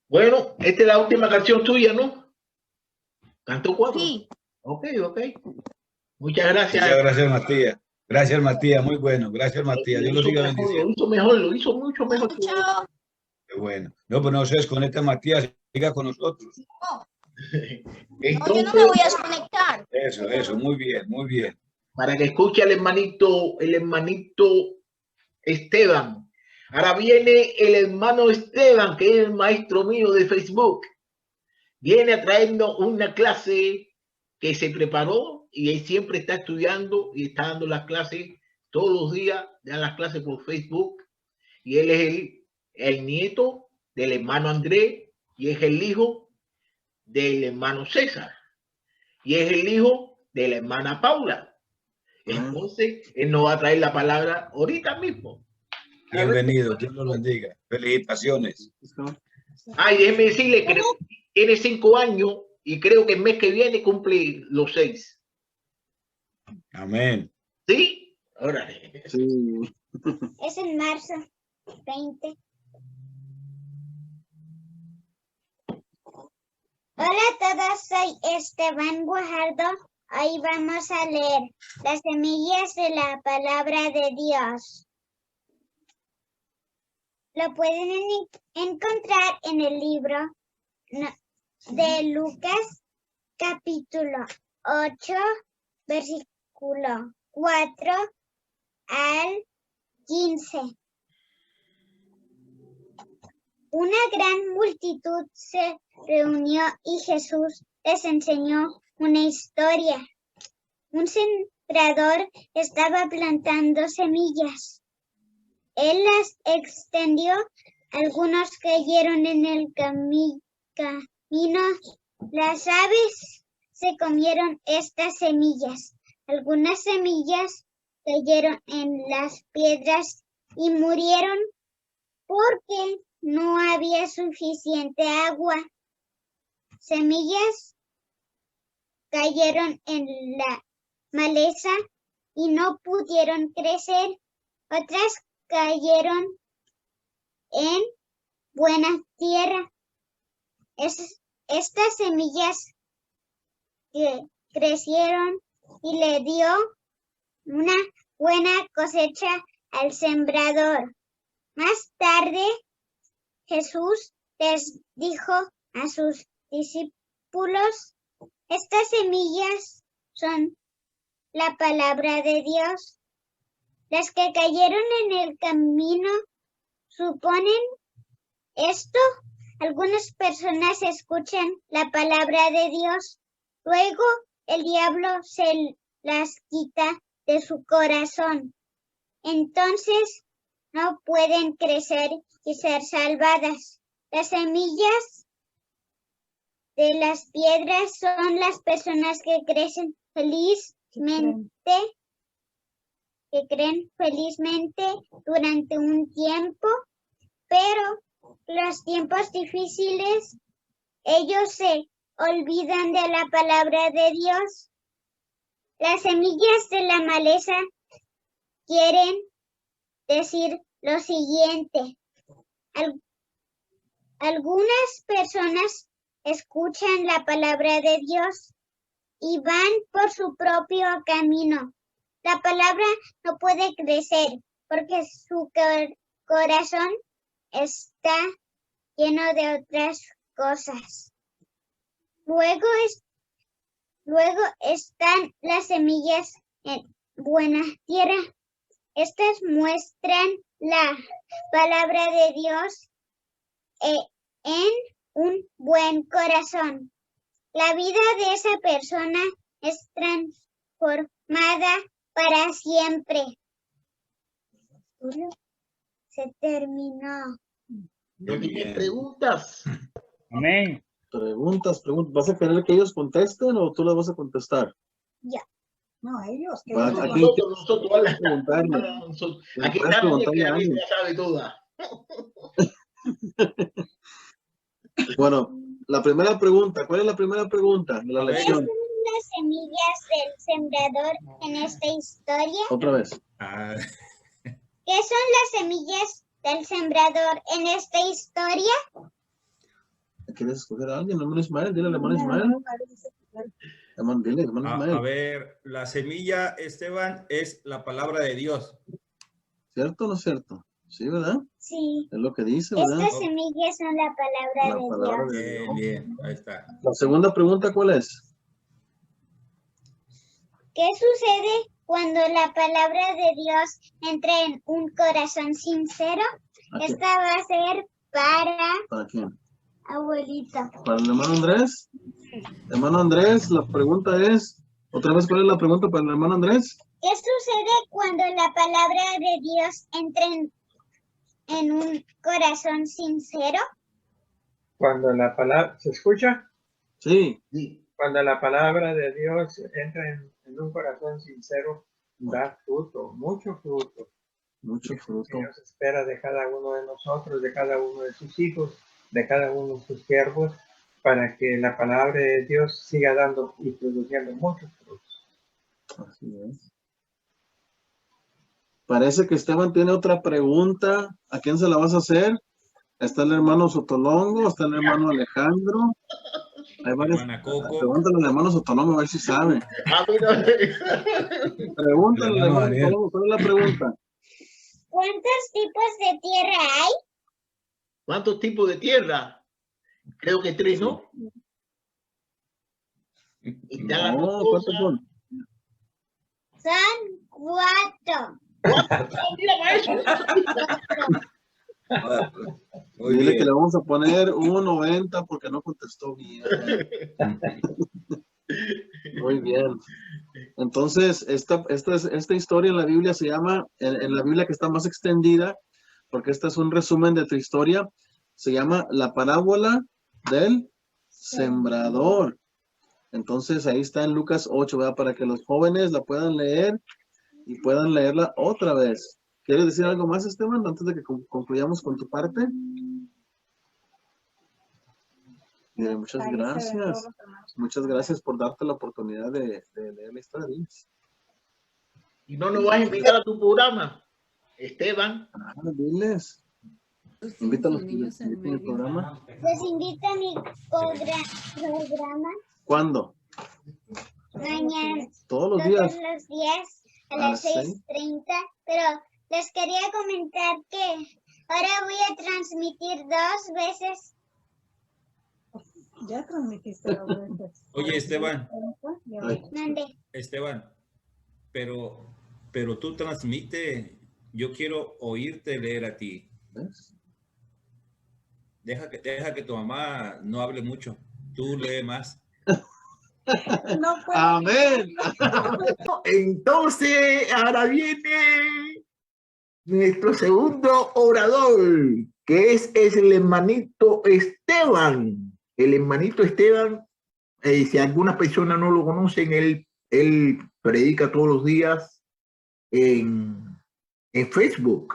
Bueno, esta es la última canción tuya, ¿no? ¿Cantó 4? Sí. Ok. Muchas gracias. Muchas gracias, Matías. Gracias, Matías. Muy bueno. Gracias, Matías. Dios lo siga bendiciendo. Lo hizo mejor, lo hizo mucho mejor. Qué bueno. No, pues no se desconecta, Matías. Siga con nosotros. Entonces, no, yo no me voy a desconectar. Eso. Muy bien. Para que escuche al hermanito Esteban. Ahora viene el hermano Esteban, que es el maestro mío de Facebook. Viene a traernos una clase que se preparó y él siempre está estudiando y está dando las clases todos los días, da las clases por Facebook. Y él es el nieto del hermano Andrés y es el hijo del hermano César y es el hijo de la hermana Paula. Entonces, él nos va a traer la palabra ahorita mismo. Bienvenido, Dios lo bendiga. Felicitaciones. Ay, déjeme decirle que tiene 5 años y creo que el mes que viene cumple los 6. Amén. ¿Sí? Órale. Sí. Es en marzo 20. Hola a todos, soy Esteban Guajardo. Hoy vamos a leer las semillas de la palabra de Dios. Lo pueden encontrar en el libro de Lucas, capítulo 8, versículo 4 al 15. Una gran multitud se reunió y Jesús les enseñó una historia. Un sembrador estaba plantando semillas. Él las extendió, algunos cayeron en el camino. Las aves se comieron estas semillas. Algunas semillas cayeron en las piedras y murieron porque no había suficiente agua. Semillas cayeron en la maleza y no pudieron crecer. Otras cayeron en buena tierra. Estas semillas que crecieron y le dio una buena cosecha al sembrador. Más tarde, Jesús les dijo a sus discípulos: estas semillas son la palabra de Dios. Las que cayeron en el camino suponen esto. Algunas personas escuchan la palabra de Dios, luego el diablo se las quita de su corazón. Entonces no pueden crecer y ser salvadas. Las semillas de las piedras son las personas que crecen felizmente durante un tiempo, pero los tiempos difíciles, ellos se olvidan de la palabra de Dios. Las semillas de la maleza quieren decir lo siguiente. Algunas personas escuchan la palabra de Dios y van por su propio camino. La palabra no puede crecer porque su corazón está lleno de otras cosas. Luego están las semillas en buena tierra. Estas muestran la palabra de Dios en un buen corazón. La vida de esa persona es transformada para siempre. Se terminó. ¿No tienes preguntas? Amén. Preguntas. ¿Vas a querer que ellos contesten o tú las vas a contestar? Ya. No, ellos. Nosotros. Aquí Puedes estamos que preguntarle a a mí alguien. ya sabe toda. Bueno, la primera pregunta. ¿Cuál es la primera pregunta de la ¿Cuáles lección? son las semillas del sembrador en esta historia? Otra vez. ¿Qué son las semillas del sembrador en esta historia? ¿Quieres escoger a alguien? Hermano Ismael, dile al hermano Ismael. Hermano, dile, hermano A Ismael. ver, la semilla, Esteban, es la palabra de Dios. ¿Cierto o no es cierto? Sí, ¿verdad? Sí. Es lo que dice, ¿verdad? Estas semillas son la palabra La de palabra Dios. de Dios. Bien, ahí está. La segunda pregunta, ¿cuál es? ¿Qué sucede cuando la palabra de Dios entra en un corazón sincero? ¿A quién? Esta va a ser para ¿Para quién? abuelita. ¿Para el hermano Andrés? Hermano Andrés, la pregunta es, otra vez, ¿cuál es la pregunta para el hermano Andrés? ¿Qué sucede cuando la palabra de Dios entra en un corazón sincero? Cuando la palabra, ¿se escucha? Sí. Sí. Cuando la palabra de Dios entra en un corazón sincero, da fruto, mucho fruto. Mucho fruto. Dios espera de cada uno de nosotros, de cada uno de sus hijos, de cada uno de sus siervos, para que la palabra de Dios siga dando y produciendo muchos frutos. Así es. Parece que Esteban tiene otra pregunta. ¿A quién se la vas a hacer? Está el hermano Sotolongo, está el hermano Alejandro. Hay varias. Hermana Coco. Pregúntale al hermano Sotolongo a ver si sabe. A mí no- Pregúntale al Hermano hermano Daniel. Sotolongo, ¿cuál es la pregunta? ¿Cuántos tipos de tierra hay? ¿Cuántos tipos de tierra? Creo que 3, ¿no? Está No, la ¿cuántos son? Son 4. Mira, maestro. Muy Dile que bien. le vamos a poner un 90 porque no contestó bien. Muy bien. Entonces, esta historia en la Biblia se llama, en la Biblia que está más extendida, porque este es un resumen de tu historia, se llama la parábola del sembrador. Entonces, ahí está en Lucas 8, ¿verdad? Para que los jóvenes la puedan leer y puedan leerla otra vez. ¿Quieres decir algo más, Esteban, antes de que concluyamos con tu parte? Muchas gracias. Muchas gracias por darte la oportunidad de leer la historia. Diles. Y no nos vas a invitar a tu programa, Esteban. Diles. Invítalos al programa. Les invito a mi programa ¿Cuándo? mañana, Todos los todos días. los días a ¿A las las 6? 6:30, pero les quería comentar que ahora voy a transmitir 2 veces. Ya transmitiste 2 veces. Oye, Esteban, Mande. Esteban, pero tú transmite, yo quiero oírte leer a ti. ¿Ves? Deja que tu mamá no hable mucho. Tú lee más. No puedo. Amén. Entonces, ahora viene nuestro segundo orador, que es el hermanito Esteban. El hermanito Esteban, si algunas personas no lo conocen, él predica todos los días en Facebook.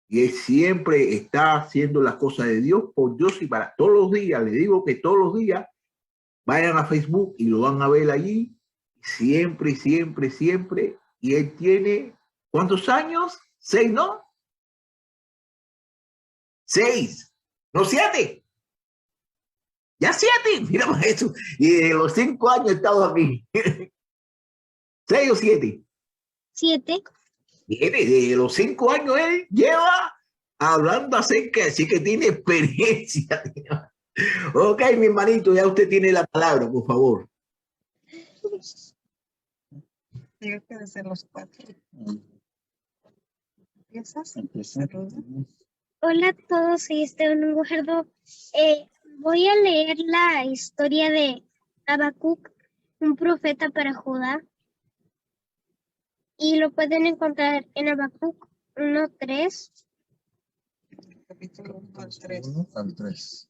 Y él siempre está haciendo las cosas de Dios por Dios y para todos los días. Le digo que todos los días vayan a Facebook y lo van a ver allí. Siempre, siempre, siempre. Y él tiene, ¿cuántos años? 6, ¿no? 6, no 7. Ya 7, mira eso. Y de los 5 años he estado aquí. 6 o 7. 7. De los 5 años él lleva hablando acerca, así que tiene experiencia. Ok, mi hermanito, ya usted tiene la palabra, por favor. Tengo que hacer los 4. ¿Empiezas? Hola a todos, soy Esteban Guajardo. Voy a leer la historia de Habacuc, un profeta para Judá. Y lo pueden encontrar en Habacuc 1:3. Capítulo 1 al 3. 1 al 3.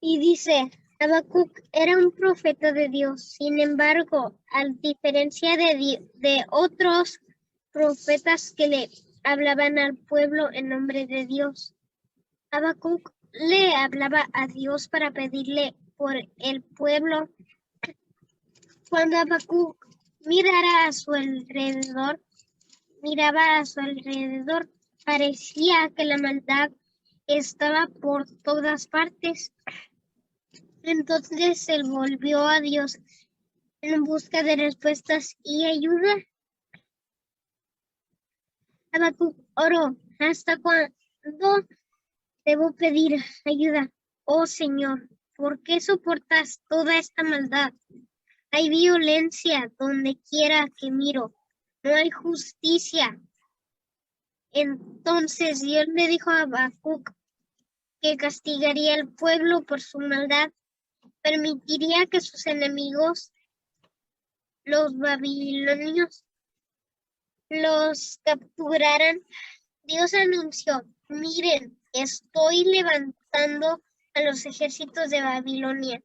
Y dice, Habacuc era un profeta de Dios. Sin embargo, a diferencia de otros profetas que le hablaban al pueblo en nombre de Dios, Habacuc le hablaba a Dios para pedirle por el pueblo. Cuando Habacuc miraba a su alrededor, Parecía que la maldad estaba por todas partes. Entonces él volvió a Dios en busca de respuestas y ayuda. Habacuc oró: ¿hasta cuándo debo pedir ayuda? Oh Señor, ¿por qué soportas toda esta maldad? Hay violencia donde quiera que miro. No hay justicia. Entonces Dios le dijo a Habacuc que castigaría al pueblo por su maldad, permitiría que sus enemigos, los babilonios, los capturaran. Dios anunció: miren, estoy levantando a los ejércitos de Babilonia.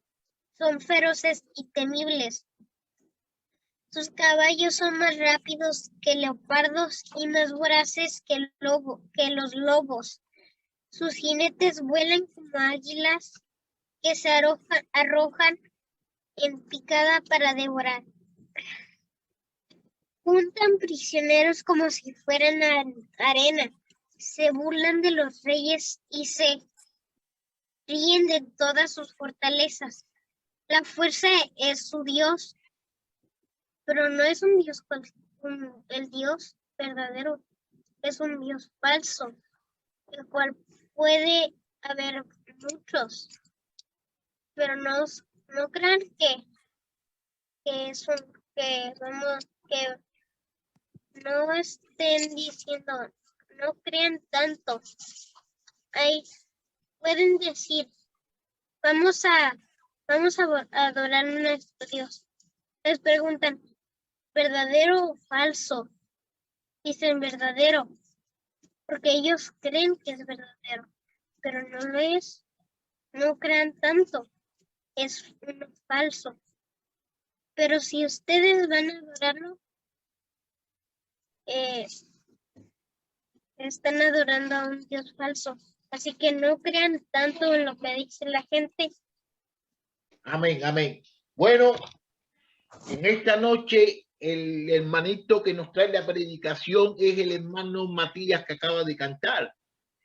Son feroces y temibles. Sus caballos son más rápidos que leopardos y más voraces que los lobos. Sus jinetes vuelan como águilas que se arrojan en picada para devorar. Juntan prisioneros como si fueran arena. Se burlan de los reyes y se ríen de todas sus fortalezas. La fuerza es su Dios, pero no es un Dios el Dios verdadero, es un Dios falso, el cual puede haber muchos, pero no crean que no estén diciendo, no crean tanto. Ahí pueden decir, vamos a adorar a nuestro Dios. Les preguntan, ¿verdadero o falso? Dicen verdadero, porque ellos creen que es verdadero, pero no lo es. No crean tanto, es uno falso. Pero si ustedes van a adorarlo, están adorando a un Dios falso. Así que no crean tanto en lo que dice la gente. Amén, amén. Bueno, en esta noche el hermanito que nos trae la predicación es el hermano Matías, que acaba de cantar.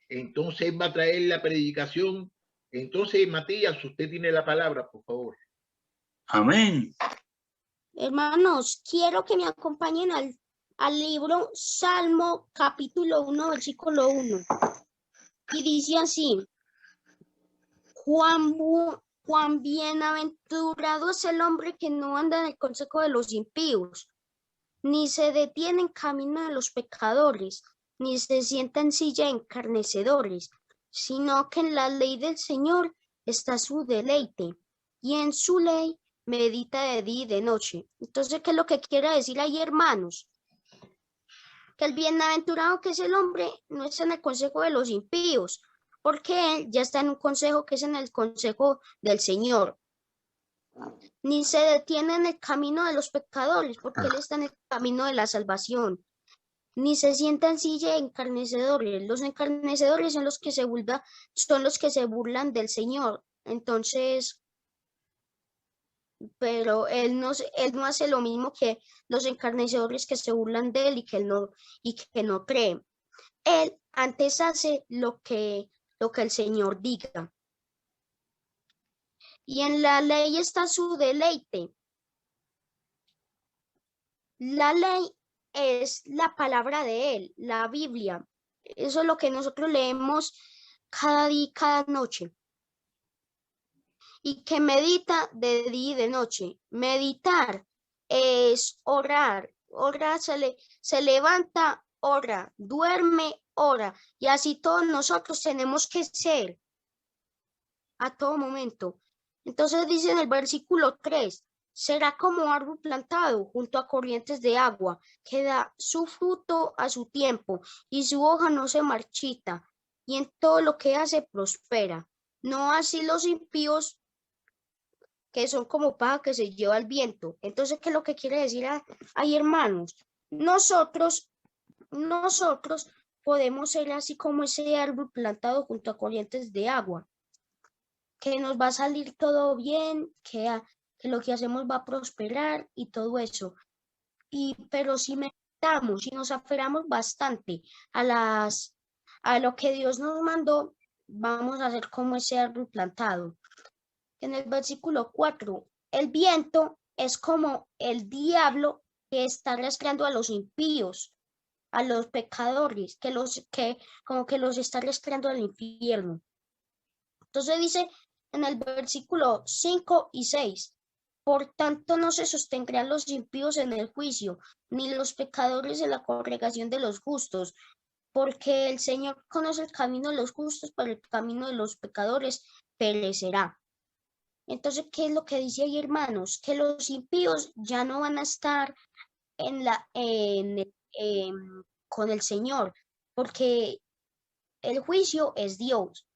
Entonces va a traer la predicación. Entonces, Matías, usted tiene la palabra, por favor. Amén. Hermanos, quiero que me acompañen al libro Salmo capítulo 1, versículo 1. Y dice así: Cuán bienaventurado es el hombre que no anda en el consejo de los impíos, ni se detiene en camino de los pecadores, ni se sienta en silla de encarnecedores, sino que en la ley del Señor está su deleite, y en su ley medita de día y de noche. Entonces, ¿qué es lo que quiere decir ahí, hermanos? Que el bienaventurado que es el hombre no está en el consejo de los impíos, porque él ya está en un consejo que es en el consejo del Señor. Ni se detiene en el camino de los pecadores, porque él está en el camino de la salvación. Ni se sienta en silla de encarnecedores. Los encarnecedores son los que se burlan del Señor. Entonces, pero él no hace lo mismo que los encarnecedores que se burlan de él y que no creen. Él antes hace lo que el Señor diga. Y en la ley está su deleite. La ley es la palabra de él, la Biblia. Eso es lo que nosotros leemos cada día y cada noche. Y que medita de día y de noche. Meditar es orar. Orar se levanta, ora, duerme, ora. Y así todos nosotros tenemos que ser a todo momento. Entonces dice en el versículo 3, será como árbol plantado junto a corrientes de agua, que da su fruto a su tiempo y su hoja no se marchita, y en todo lo que hace prospera. No así los impíos, que son como paja que se lleva el viento. Entonces, ¿qué es lo que quiere decir ahí, hermanos? Nosotros podemos ser así como ese árbol plantado junto a corrientes de agua, que nos va a salir todo bien, que lo que hacemos va a prosperar y todo eso. Pero si meditamos y nos aferramos bastante a las a lo que Dios nos mandó, vamos a hacer como ese árbol plantado. En el versículo 4, el viento es como el diablo que está arrastrando a los impíos, a los pecadores, como que los está arrastrando al infierno. Entonces dice en el versículo 5 y 6, por tanto no se sostendrán los impíos en el juicio, ni los pecadores en la congregación de los justos, porque el Señor conoce el camino de los justos, pero el camino de los pecadores perecerá. Entonces, ¿qué es lo que dice ahí, hermanos? Que los impíos ya no van a estar con el Señor, porque el juicio es Dios.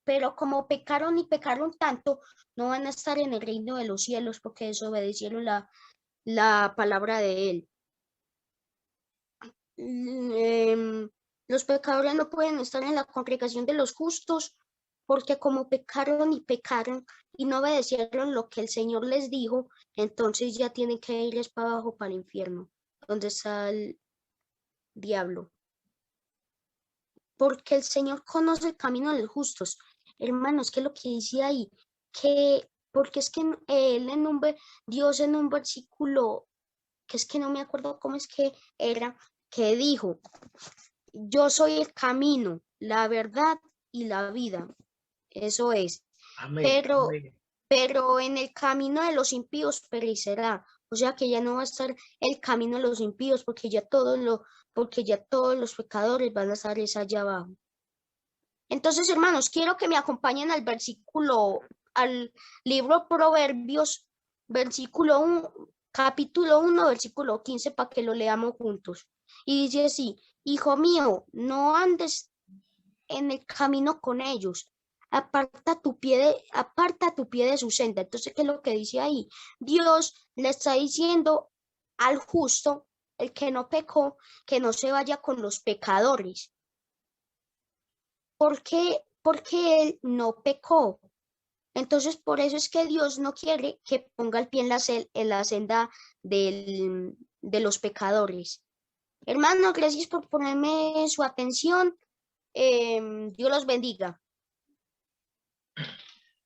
Pero como pecaron y pecaron tanto, no van a estar en el reino de los cielos porque desobedecieron la palabra de Él. Los pecadores no pueden estar en la congregación de los justos porque como pecaron y no obedecieron lo que el Señor les dijo, entonces ya tienen que irles para abajo, para el infierno, donde está el diablo. Porque el Señor conoce el camino de los justos. Hermanos, ¿qué es lo que dice ahí? Porque es que Dios en un versículo, que es que no me acuerdo cómo es que era, que dijo, yo soy el camino, la verdad y la vida. Eso es. Amén. Pero en el camino de los impíos perecerá. O sea que ya no va a estar el camino de los impíos porque ya todos los pecadores van a estar allá abajo. Entonces, hermanos, quiero que me acompañen al libro Proverbios, capítulo 1, versículo 15, para que lo leamos juntos. Y dice así, hijo mío, no andes en el camino con ellos, aparta tu pie de su senda. Entonces, ¿qué es lo que dice ahí? Dios le está diciendo al justo, el que no pecó, que no se vaya con los pecadores. ¿Por qué? Porque él no pecó. Entonces, por eso es que Dios no quiere que ponga el pie en la senda de los pecadores. Hermano, gracias por ponerme su atención. Dios los bendiga.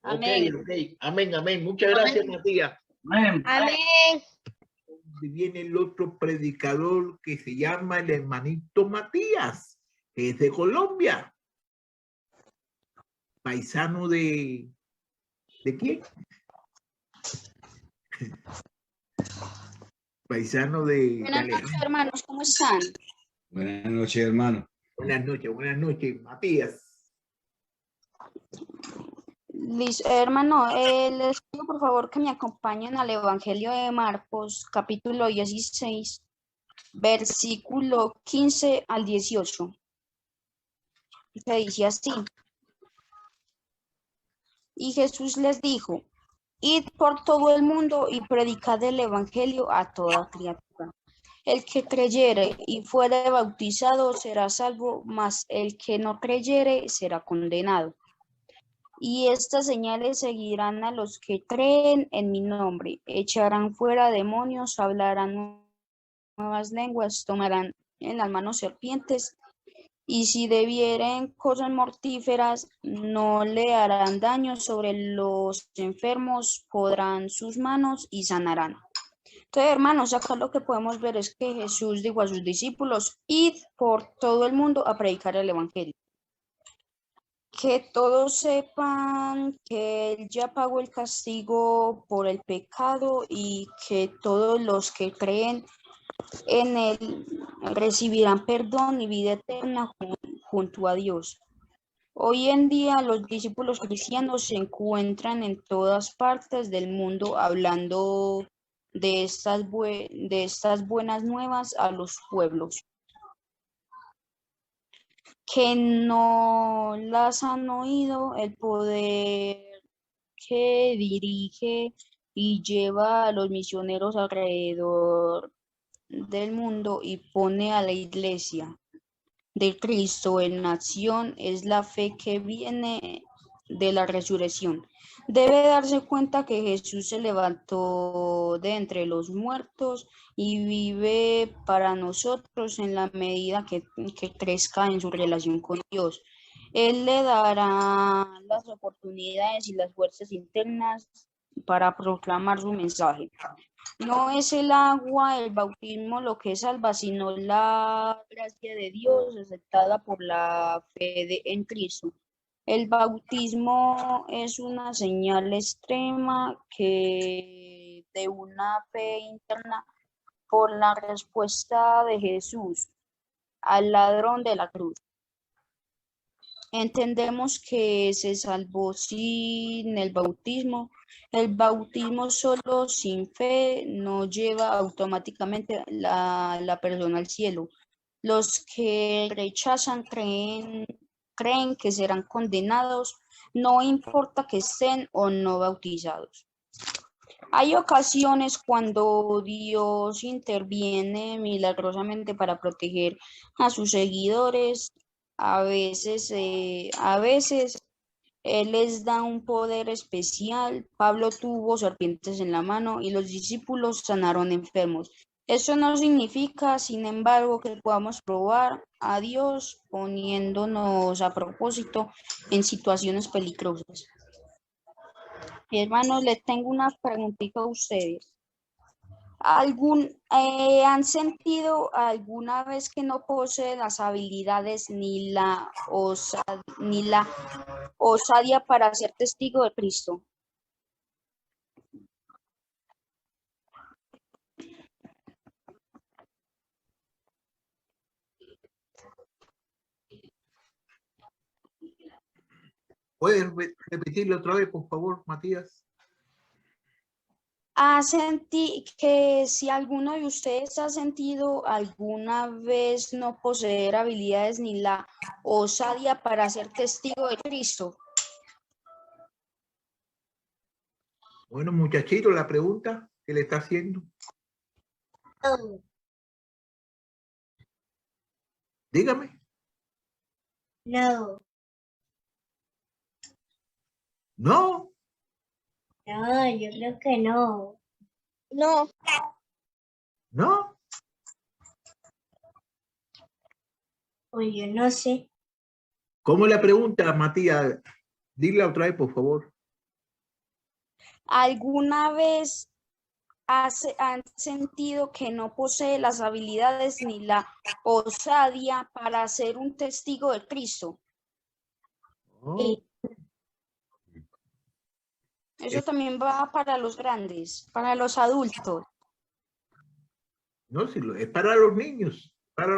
Amén. Okay. Amén. Muchas gracias, Matías. Amén. Amén. Viene el otro predicador que se llama el hermanito Matías, que es de Colombia. Paisano ¿de quién? Paisano de... Buenas noches, hermanos, ¿cómo están? Buenas noches, hermano. Buenas noches, Matías. Hermano, les pido por favor que me acompañen al Evangelio de Marcos, capítulo 16, versículo 15 al 18. Se dice así. Y Jesús les dijo, id por todo el mundo y predicad el Evangelio a toda criatura. El que creyere y fuere bautizado será salvo, mas el que no creyere será condenado. Y estas señales seguirán a los que creen en mi nombre. Echarán fuera demonios, hablarán nuevas lenguas, tomarán en las manos serpientes, y si bebieren cosas mortíferas, no le harán daño. Sobre los enfermos podrán sus manos y sanarán. Entonces, hermanos, acá lo que podemos ver es que Jesús dijo a sus discípulos, id por todo el mundo a predicar el Evangelio. Que todos sepan que Él ya pagó el castigo por el pecado y que todos los que creen en Él recibirán perdón y vida eterna junto a Dios. Hoy en día los discípulos cristianos se encuentran en todas partes del mundo hablando de estas buenas nuevas a los pueblos que no las han oído. El poder que dirige y lleva a los misioneros alrededor del mundo y pone a la iglesia de Cristo en acción es la fe que viene de la resurrección. Debe darse cuenta que Jesús se levantó de entre los muertos y vive para nosotros en la medida que crezca en su relación con Dios. Él le dará las oportunidades y las fuerzas internas para proclamar su mensaje. No es el agua, el bautismo lo que salva, sino la gracia de Dios aceptada por la fe en Cristo. El bautismo es una señal extrema de una fe interna por la respuesta de Jesús al ladrón de la cruz. Entendemos que se salvó sin el bautismo. El bautismo solo sin fe no lleva automáticamente la persona al cielo. Los que rechazan creen que serán condenados, no importa que estén o no bautizados. Hay ocasiones cuando Dios interviene milagrosamente para proteger a sus seguidores. A veces Él les da un poder especial. Pablo tuvo serpientes en la mano y los discípulos sanaron enfermos. Eso no significa, sin embargo, que podamos probar a Dios poniéndonos a propósito en situaciones peligrosas. Hermanos, les tengo una preguntita a ustedes. ¿Han sentido alguna vez que no poseen las habilidades ni la osadía para ser testigo de Cristo? ¿Puedes repetirlo otra vez, por favor, Matías? Que si alguno de ustedes ha sentido alguna vez no poseer habilidades ni la osadía para ser testigo de Cristo. Bueno, muchachito, la pregunta que le está haciendo. No. Dígame. No. No. No, yo creo que no. No. ¿No? Pues yo no sé. ¿Cómo la pregunta, Matías? Dile otra vez, por favor. ¿Alguna vez han sentido que no posee las habilidades ni la osadía para ser un testigo de Cristo? Oh. Eso también va para los grandes, para los adultos. No, si es para los niños, para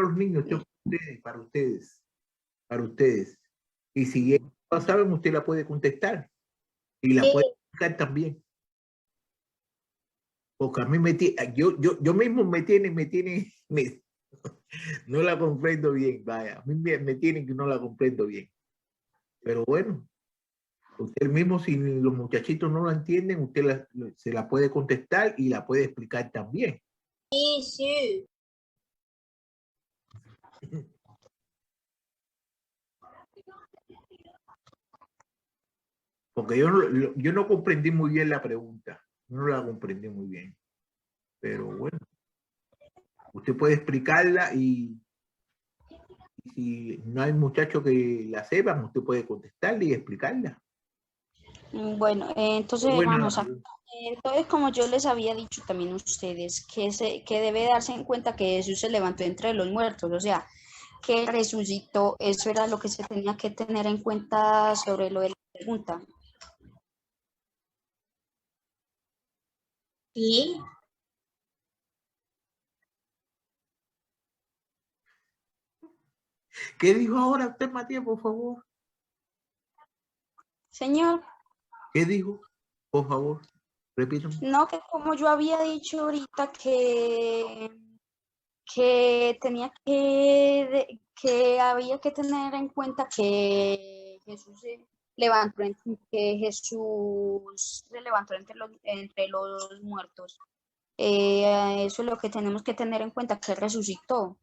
ustedes. Y si no saben, usted la puede contestar y la puede explicar también. Porque a mí yo mismo me tiene, no la comprendo bien, vaya, a mí me tienen que no la comprendo bien. Pero bueno, usted mismo, si los muchachitos no la entienden, usted se la puede contestar y la puede explicar también. Sí, sí. Porque yo no comprendí muy bien la pregunta, no la comprendí muy bien. Pero bueno, usted puede explicarla y si no hay muchacho que la sepan, usted puede contestarla y explicarla. Bueno, entonces, Bueno, hermanos, entonces, como yo les había dicho también a ustedes, que debe darse en cuenta que Jesús se levantó entre los muertos, o sea, que resucitó. Eso era lo que se tenía que tener en cuenta sobre lo de la pregunta. Sí. ¿Qué dijo ahora usted, Matías, por favor? Señor. ¿Qué dijo? Por favor, repítame. No, que como yo había dicho ahorita que tenía que había que tener en cuenta que Jesús se levantó entre los muertos. Eso es lo que tenemos que tener en cuenta, que resucitó.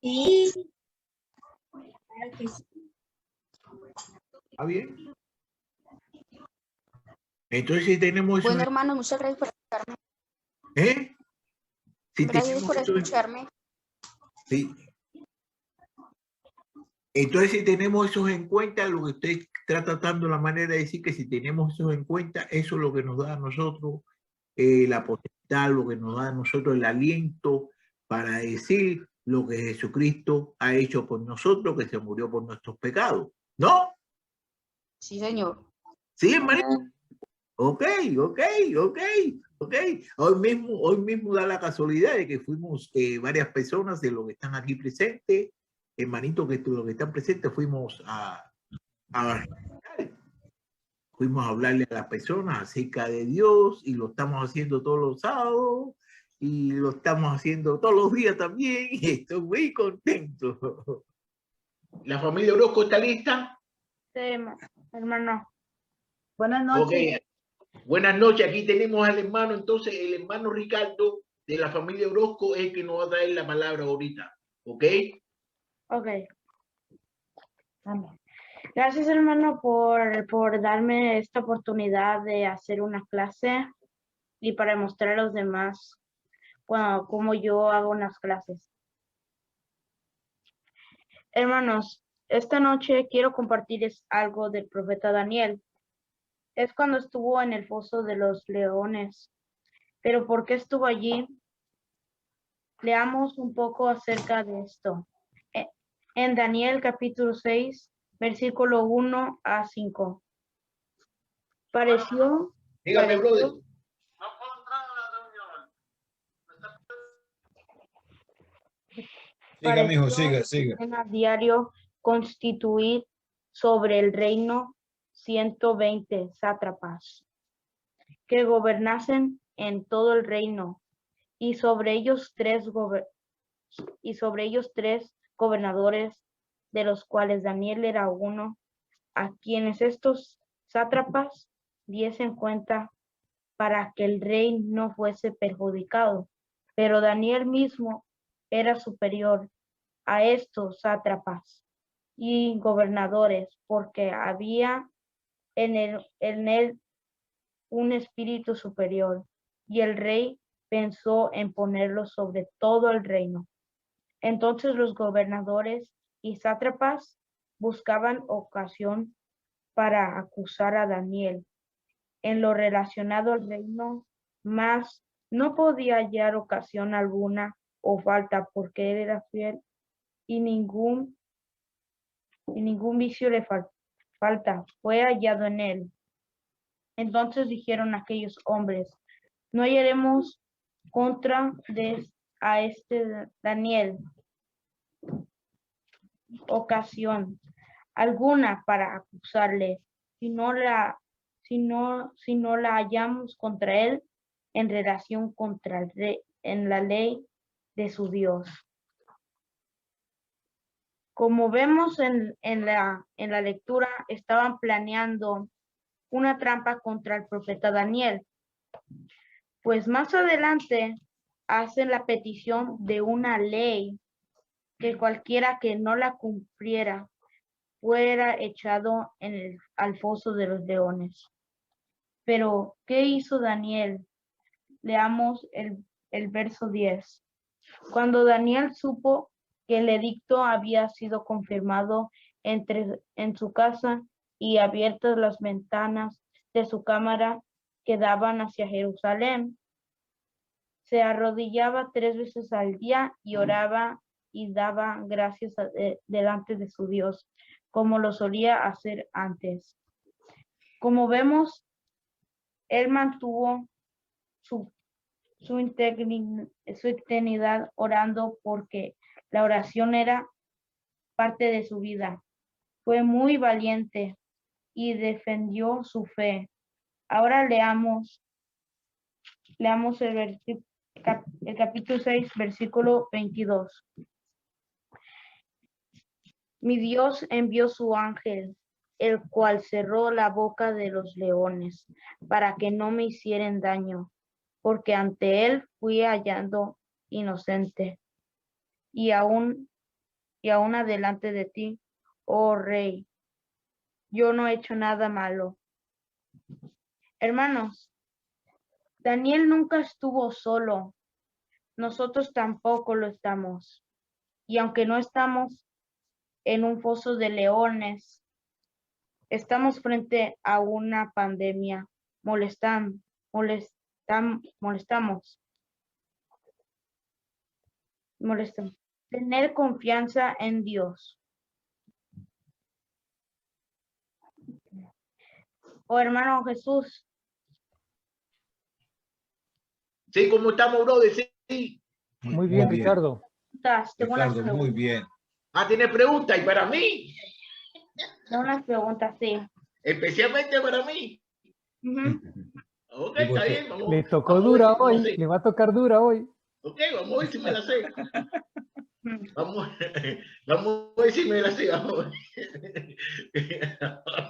Sí. ¿Está bien? Entonces si tenemos eso, Bueno, hermano, muchas gracias por escucharme. ¿eh? Si Gracias tenemos por eso, escucharme. sí. Entonces, si tenemos eso en cuenta, lo que usted está tratando la manera de decir que si tenemos eso en cuenta, eso es lo que nos da a nosotros la potestad, lo que nos da a nosotros el aliento para decir lo que Jesucristo ha hecho por nosotros, que se murió por nuestros pecados. ¿No? Sí, señor. Sí, hermanito. Ok. Hoy mismo da la casualidad de que fuimos varias personas de los que están aquí presentes, hermanito, que los que están presentes, fuimos a hablarle a las personas acerca de Dios y lo estamos haciendo todos los sábados y lo estamos haciendo todos los días también y estoy muy contento. ¿La familia Orozco está lista? Sí, hermano. Buenas noches. Okay. Buenas noches, aquí tenemos al hermano, entonces el hermano Ricardo de la familia Orozco es el que nos va a traer la palabra ahorita, ¿ok? Ok. Gracias, hermano, por darme esta oportunidad de hacer una clase y para mostrar a los demás cómo yo hago unas clases. Hermanos, esta noche quiero compartirles algo del profeta Daniel. Es cuando estuvo en el foso de los leones. Pero ¿por qué estuvo allí? Leamos un poco acerca de esto. En Daniel capítulo 6, versículo 1 a 5. Dígame, brother. Siga, mijo, siga. A diario constituir sobre el reino 120 sátrapas que gobernasen en todo el reino y sobre ellos tres gobernadores, de los cuales Daniel era uno, a quienes estos sátrapas diesen cuenta para que el rey no fuese perjudicado. Pero Daniel mismo era superior a estos sátrapas y gobernadores, porque había en él un espíritu superior, y el rey pensó en ponerlo sobre todo el reino. Entonces los gobernadores y sátrapas buscaban ocasión para acusar a Daniel en lo relacionado al reino, mas no podía hallar ocasión alguna o falta, porque él era fiel y ningún vicio le falta fue hallado en él. Entonces dijeron aquellos hombres: no hallaremos contra a este Daniel ocasión alguna para acusarle, si no la hallamos contra él en relación contra el rey, en la ley de su Dios. Como vemos en la lectura, estaban planeando una trampa contra el profeta Daniel. Pues más adelante hacen la petición de una ley que cualquiera que no la cumpliera fuera echado al foso de los leones. Pero, ¿qué hizo Daniel? Leamos el verso 10. Cuando Daniel supo que el edicto había sido confirmado en su casa y abiertas las ventanas de su cámara que daban hacia Jerusalén, se arrodillaba 3 veces al día y oraba y daba gracias delante de su Dios, como lo solía hacer antes. Como vemos, él mantuvo su integridad orando, porque la oración era parte de su vida. Fue muy valiente y defendió su fe. Ahora leamos el capítulo 6, versículo 22. Mi Dios envió su ángel, el cual cerró la boca de los leones, para que no me hicieran daño, porque ante él fui hallado inocente. Y aún adelante de ti, oh rey, yo no he hecho nada malo. Hermanos, Daniel nunca estuvo solo. Nosotros tampoco lo estamos. Y aunque no estamos en un foso de leones, estamos frente a una pandemia. Molestamos. Tener confianza en Dios. Oh, hermano Jesús. Sí, ¿cómo estamos, brother? Sí. Muy bien, Ricardo. Tengo unas Ricardo, muy preguntas. bien. Ah, ¿tienes preguntas? ¿Y para mí? Tengo unas preguntas, sí. Especialmente para mí. Ujú. Ok, ¿Y está por qué? bien. Vamos, Le tocó vamos a dura ver, vamos a hoy, ver. le va a tocar dura hoy. Ok, vamos a ver si me la sé. Vamos a ver si me la sé. Vamos a ver.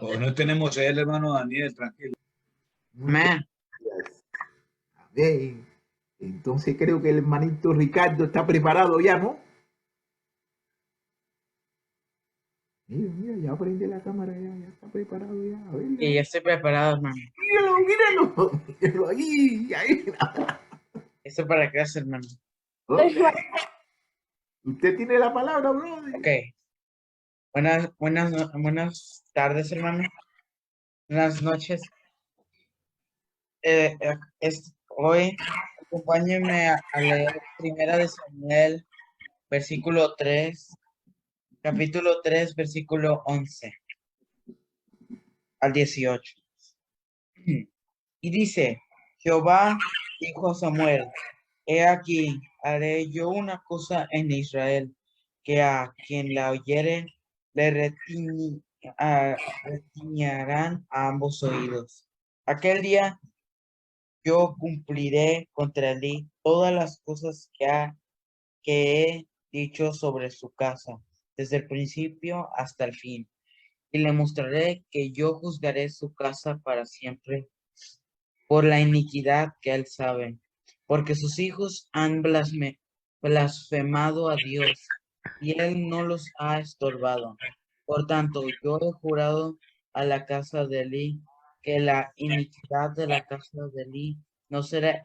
O no tenemos el hermano Daniel, tranquilo. Amén. A ver, entonces creo que el hermanito Ricardo está preparado ya, ¿no? Mira, mira, ya prende la cámara, ya está preparado ya. A ver, Y ya estoy preparado, hermano. míralo, míralo, míralo ahí. Esto para clase, hermano. Ok. Usted tiene la palabra, brother. Ok. Buenas tardes, hermano. Buenas noches. Hoy, acompáñenme a leer Primera de Samuel, capítulo 3, versículo 11 al 18. Y dice, Jehová dijo a Samuel, he aquí, haré yo una cosa en Israel, que a quien la oyere le retiñarán a ambos oídos. Aquel día yo cumpliré contra él todas las cosas que he dicho sobre su casa, desde el principio hasta el fin. Y le mostraré que yo juzgaré su casa para siempre por la iniquidad que él sabe, porque sus hijos han blasfemado a Dios y él no los ha estorbado. Por tanto, yo he jurado a la casa de Elí que la iniquidad de la casa de Elí no será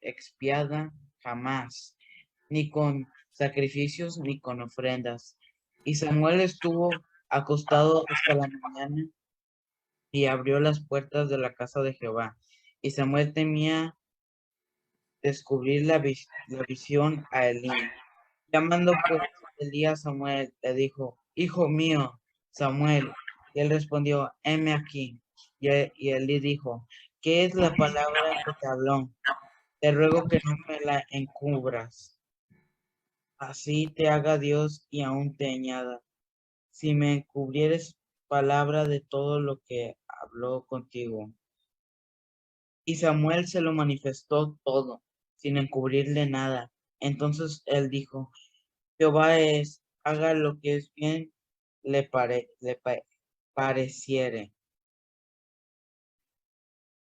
expiada jamás, ni con sacrificios ni con ofrendas. Y Samuel estuvo acostado hasta la mañana y abrió las puertas de la casa de Jehová. Y Samuel temía descubrir la visión a Elí. Llamando pues Elí a Samuel, le dijo, hijo mío, Samuel. Y él respondió, heme aquí. Y Elí dijo, ¿qué es la palabra que te habló? Te ruego que no me la encubras. Así te haga Dios y aún te añada. Si me encubrieres palabra de todo lo que habló contigo. Y Samuel se lo manifestó todo, sin encubrirle nada. Entonces él dijo, Jehová haga lo que es bien le pareciere.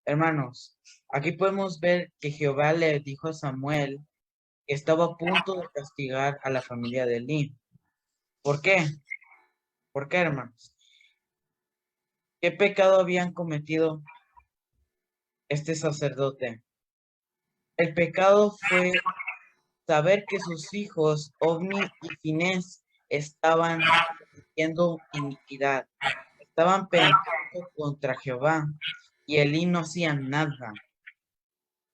Hermanos, aquí podemos ver que Jehová le dijo a Samuel que estaba a punto de castigar a la familia de Elí. ¿Por qué? ¿Por qué, hermanos? ¿Qué pecado habían cometido este sacerdote? El pecado fue saber que sus hijos, Ofni y Finés, estaban cometiendo iniquidad, estaban pecando contra Jehová, y Elí no hacían nada.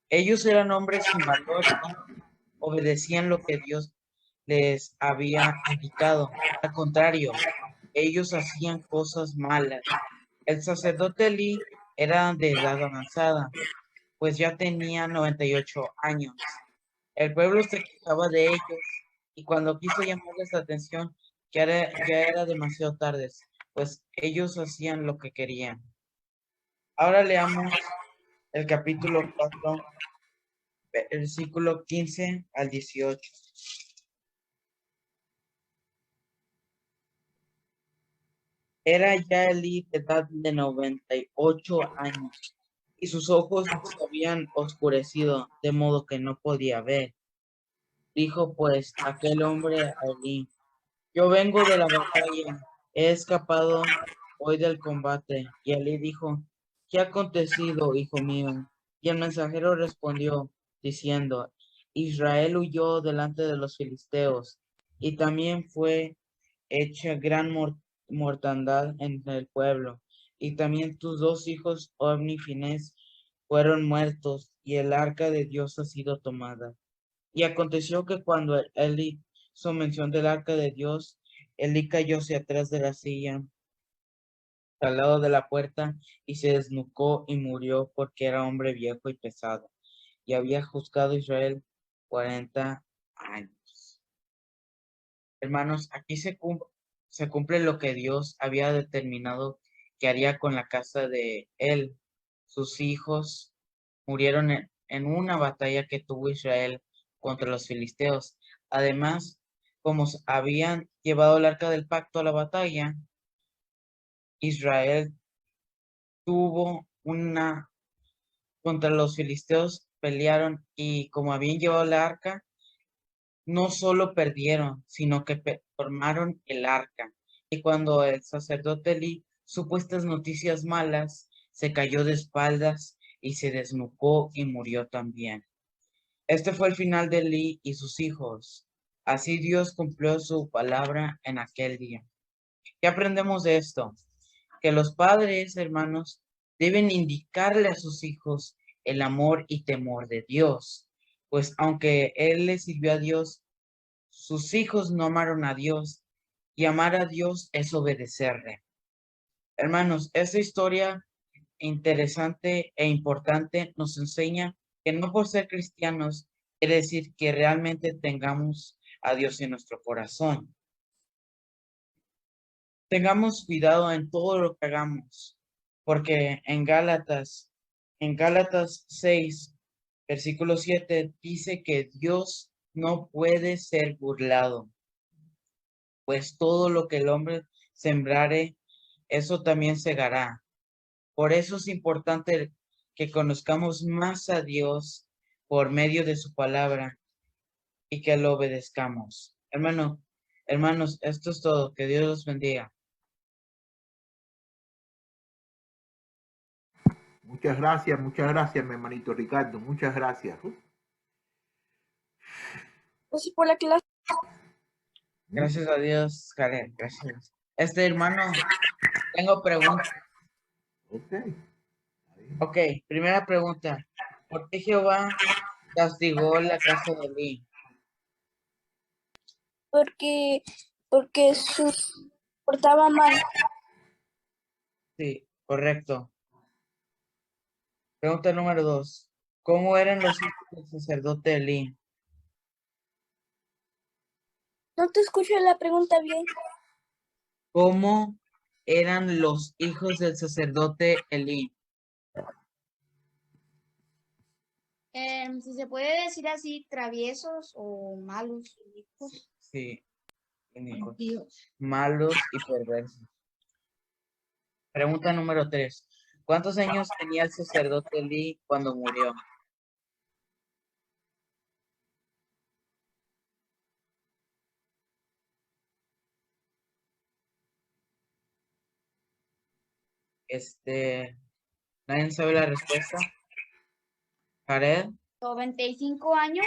Ellos eran hombres sin valor, no obedecían lo que Dios les había indicado. Al contrario, ellos hacían cosas malas. El sacerdote Elí era de edad avanzada, pues ya tenía 98 años. El pueblo se quejaba de ellos y cuando quiso llamarles la atención, ya era demasiado tarde, pues ellos hacían lo que querían. Ahora leamos el capítulo 4, versículo 15 al 18. Era ya Elí de edad de 98 años y sus ojos se habían oscurecido, de modo que no podía ver. Dijo pues aquel hombre a Elí, yo vengo de la batalla he escapado hoy del combate. Y Elí dijo, ¿qué ha acontecido, hijo mío? Y el mensajero respondió, diciendo, Israel huyó delante de los filisteos, y también fue hecha gran mortandad entre el pueblo. Y también tus dos hijos, Ofni y Finés, fueron muertos, y el arca de Dios ha sido tomada. Y aconteció que cuando Eli hizo mención del arca de Dios, Eli cayó hacia atrás de la silla, al lado de la puerta, y se desnucó y murió porque era hombre viejo y pesado, y había juzgado a Israel 40 años. Hermanos, aquí se cumple lo que Dios había determinado que haría con la casa de él. Sus hijos murieron en una batalla que tuvo Israel contra los filisteos. Además, como habían llevado el arca del pacto a la batalla, Israel tuvo contra los filisteos, pelearon y como habían llevado el arca, no solo perdieron, sino que formaron el arca. Y cuando el sacerdote Elí supo estas noticias malas, se cayó de espaldas y se desnucó y murió también. Este fue el final de Elí y sus hijos. Así Dios cumplió su palabra en aquel día. ¿Qué aprendemos de esto? Que los padres, hermanos, deben indicarle a sus hijos el amor y temor de Dios. Pues aunque él le sirvió a Dios, sus hijos no amaron a Dios, y amar a Dios es obedecerle. Hermanos, esta historia interesante e importante nos enseña que no por ser cristianos quiere decir que realmente tengamos a Dios en nuestro corazón. Tengamos cuidado en todo lo que hagamos, porque en Gálatas 6, versículo 7, dice que Dios no puede ser burlado, pues todo lo que el hombre sembrare, eso también segará. Por eso es importante que conozcamos más a Dios por medio de su palabra y que lo obedezcamos. Hermanos, esto es todo. Que Dios los bendiga. Muchas gracias, mi hermanito Ricardo. Muchas gracias. Gracias por la clase. Gracias a Dios, Karen. Gracias. Hermano, tengo preguntas. Ok, primera pregunta. ¿Por qué Jehová castigó la casa de Elí? Porque se portaba mal. Sí, correcto. Pregunta número 2. ¿Cómo eran los hijos del sacerdote Elí? No te escucho la pregunta bien. ¿Cómo eran los hijos del sacerdote Elí? Si se puede decir así, traviesos o malos hijos. Sí, malos y perversos. Pregunta número 3. ¿Cuántos años tenía el sacerdote Elí cuando murió? ¿Nadie sabe la respuesta? ¿Jared? 95 años.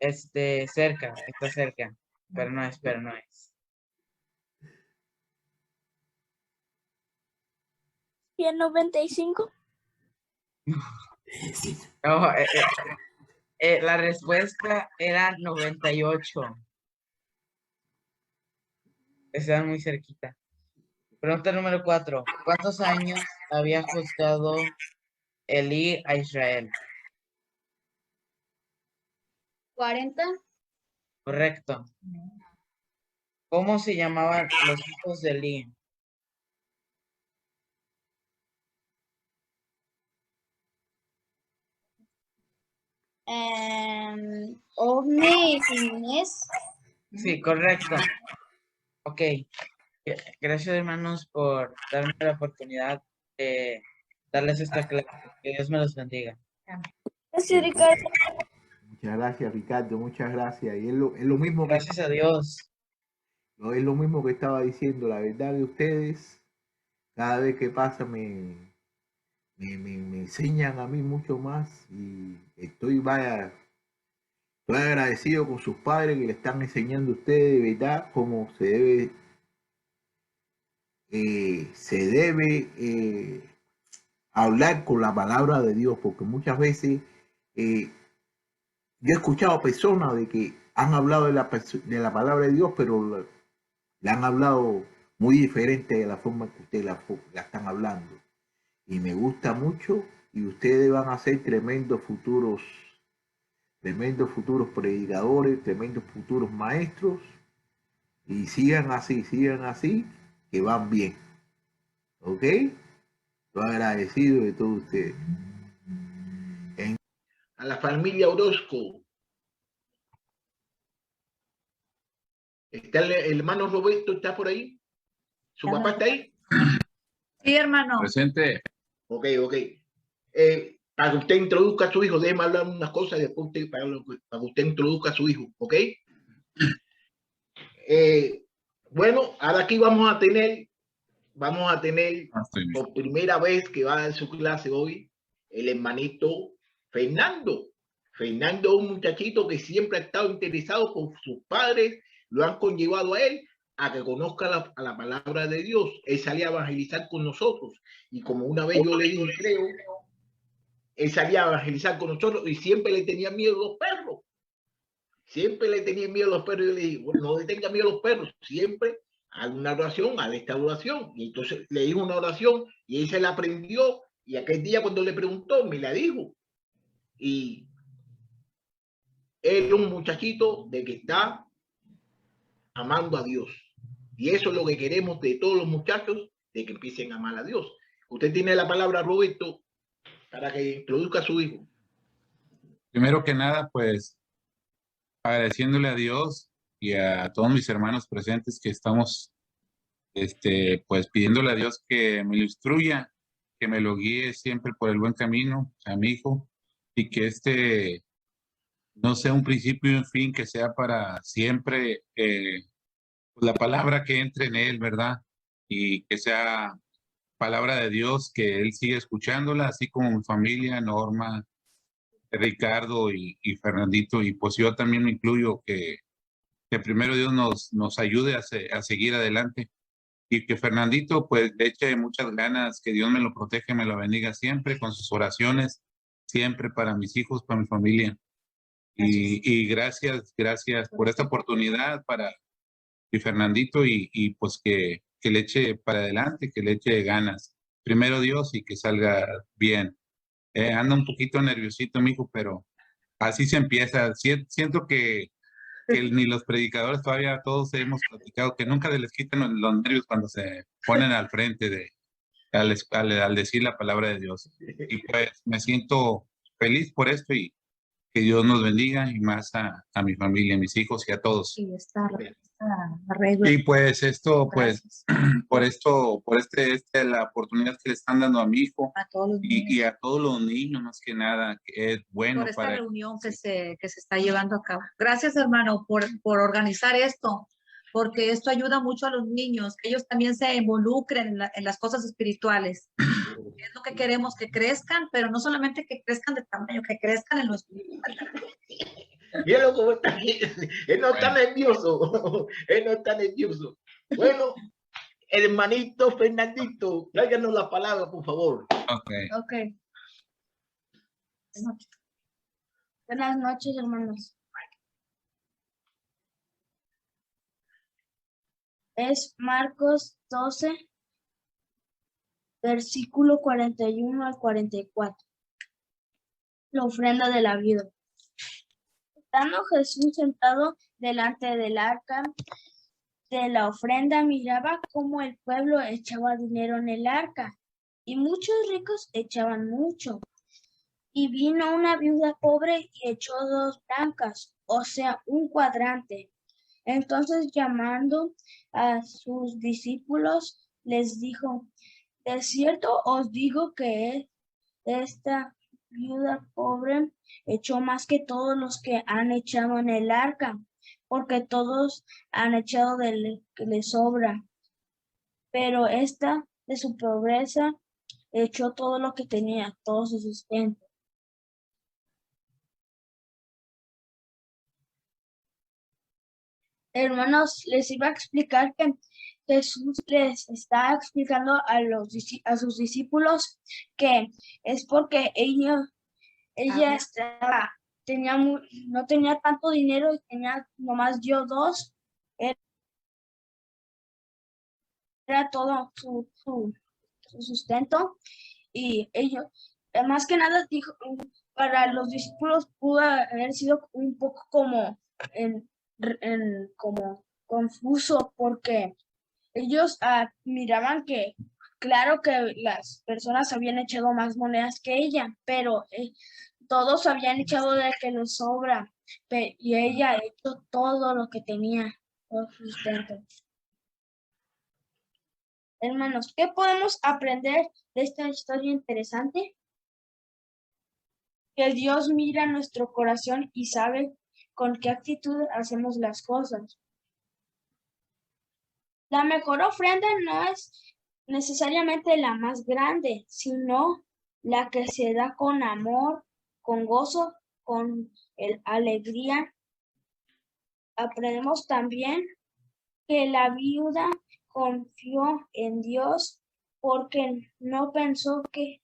Cerca, está cerca, pero no es. ¿Y 95? No, la respuesta era 98. Están muy cerquita. Pregunta número 4. ¿Cuántos años había juzgado Elí a Israel? 40. Correcto. ¿Cómo se llamaban los hijos de Elí? Ofni y Finés. Sí, correcto. Ok. Gracias, hermanos, por darme la oportunidad de darles esta clase. Que Dios me los bendiga. Gracias, Ricardo. Muchas gracias, Ricardo. Muchas gracias. Y es lo mismo que... Gracias a Dios. es lo mismo que estaba diciendo, la verdad que ustedes, cada vez que pasa me enseñan a mí mucho más y estoy agradecido con sus padres que le están enseñando a ustedes de verdad cómo se debe hablar con la palabra de Dios, porque muchas veces yo he escuchado a personas de que han hablado de la palabra de Dios, pero la han hablado muy diferente de la forma que ustedes la están hablando. Y me gusta mucho, y ustedes van a ser tremendos futuros predicadores, tremendos futuros maestros, y sigan así, que van bien. ¿Ok? Estoy agradecido de todos ustedes. A la familia Orozco. ¿Está el hermano Roberto, está por ahí? ¿Su papá está ahí? Sí, hermano. Presente. Ok. Para que usted introduzca a su hijo, déjeme hablar unas cosas y después para que usted introduzca a su hijo, ¿ok? Bueno, ahora aquí vamos a tener por primera vez que va a dar su clase hoy el hermanito Fernando. Fernando es un muchachito que siempre ha estado interesado por sus padres, lo han conllevado a él a que conozca a la palabra de Dios. Él salía a evangelizar con nosotros y como una vez yo le dije, creo, él salía a evangelizar con nosotros y siempre le tenía miedo a los perros. Siempre le tenía miedo a los perros. Yo le dije, bueno, no le tenga miedo a los perros, siempre haga una oración, haga esta oración. Y entonces le dijo una oración y él se la aprendió y aquel día cuando le preguntó, me la dijo. Y él es un muchachito de que está amando a Dios. Y eso es lo que queremos de todos los muchachos, de que empiecen a amar a Dios. Usted tiene la palabra, Roberto, para que introduzca a su hijo. Primero que nada, pues, agradeciéndole a Dios y a todos mis hermanos presentes que estamos, pues, pidiéndole a Dios que me lo instruya, que me lo guíe siempre por el buen camino, a mi hijo, y que no sea un principio y un fin, que sea para siempre la palabra que entre en él, ¿verdad? Y que sea palabra de Dios, que él siga escuchándola, así como mi familia, Norma, Ricardo y Fernandito, y pues yo también me incluyo, que primero Dios nos ayude a seguir adelante, y que Fernandito pues le eche muchas ganas, que Dios me lo protege, me lo bendiga siempre con sus oraciones, siempre para mis hijos, para mi familia. Y gracias por esta oportunidad para mi Fernandito, y pues que le eche para adelante, que le eche ganas. Primero Dios y que salga bien. Anda un poquito nerviosito, mijo, pero así se empieza. Siento que ni los predicadores todavía todos hemos platicado que nunca se les quitan los nervios cuando se ponen al frente al decir la palabra de Dios. Y pues me siento feliz por esto y que Dios nos bendiga y más a mi familia, a mis hijos y a todos. Y está arreglo. Y pues esto, pues, por la oportunidad que le están dando a mi hijo A todos los y a todos los niños, más que nada, que es bueno por esta para... reunión que se está llevando a cabo. Gracias, hermano, por organizar esto, porque esto ayuda mucho a los niños, que ellos también se involucren en las cosas espirituales. Es lo que queremos, que crezcan, pero no solamente que crezcan de tamaño, que crezcan en lo espiritual. Míralo cómo está aquí. Él no está nervioso. Él no está nervioso. Bueno, hermanito Fernandito, tráiganos la palabra, por favor. Ok. Buenas noches, hermanos. Es Marcos 12, versículo 41 al 44. La ofrenda de la viuda. Estando Jesús sentado delante del arca de la ofrenda, miraba cómo el pueblo echaba dinero en el arca, y muchos ricos echaban mucho. Y vino una viuda pobre y echó 2 blancas, o sea, un cuadrante. Entonces, llamando a sus discípulos, les dijo: de cierto os digo que esta viuda pobre echó más que todos los que han echado en el arca, porque todos han echado de que les sobra. Pero esta, de su pobreza, echó todo lo que tenía, todo su sustento. Hermanos, les iba a explicar que Jesús les está explicando a sus discípulos que es porque ella no tenía tanto dinero y nomás dio 2. Era todo su sustento. Y ellos, más que nada, dijo, para los discípulos pudo haber sido un poco como como confuso, porque ellos miraban que claro que las personas habían echado más monedas que ella, pero todos habían echado de que les sobra, y ella echó todo lo que tenía por sustento. Hermanos, ¿qué podemos aprender de esta historia interesante? Que Dios mira nuestro corazón y sabe con qué actitud hacemos las cosas. La mejor ofrenda no es necesariamente la más grande, sino la que se da con amor, con gozo, con alegría. Aprendemos también que la viuda confió en Dios porque no pensó, ¿qué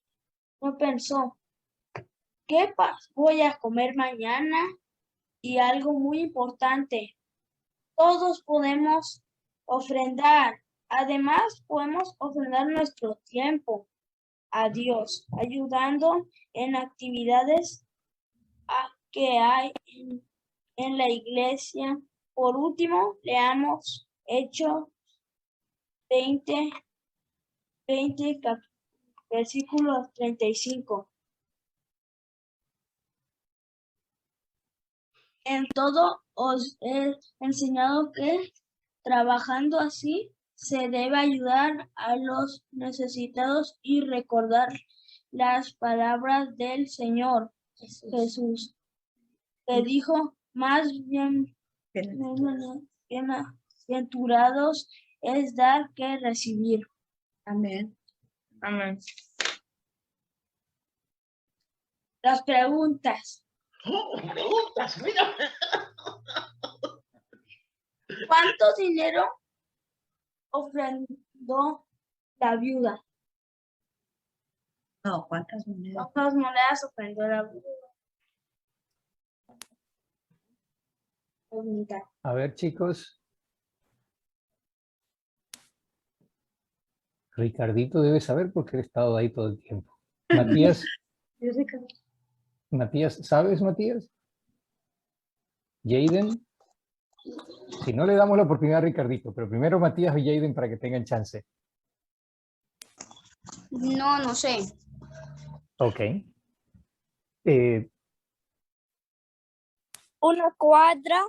voy a comer mañana? Y algo muy importante, todos podemos ofrendar. Además, podemos ofrendar nuestro tiempo a Dios, ayudando en actividades que hay en la iglesia. Por último, leamos Hechos 20, versículo 35. En todo os he enseñado que, trabajando así, se debe ayudar a los necesitados y recordar las palabras del Señor Jesús, que dijo, más bienaventurados es dar que recibir. Amén. Amén. Las preguntas. Preguntas, mira. ¿Cuánto dinero ofrendó la viuda? No, ¿cuántas monedas? ¿Cuántas monedas ofrendó la viuda? A ver, chicos. Ricardito debe saber porque él ha estado ahí todo el tiempo. Matías. Matías, ¿sabes, Matías? Jaden. Si no, le damos la oportunidad a Ricardito, pero primero Matías y Jaden para que tengan chance. No, no sé. Ok. Una cuadra.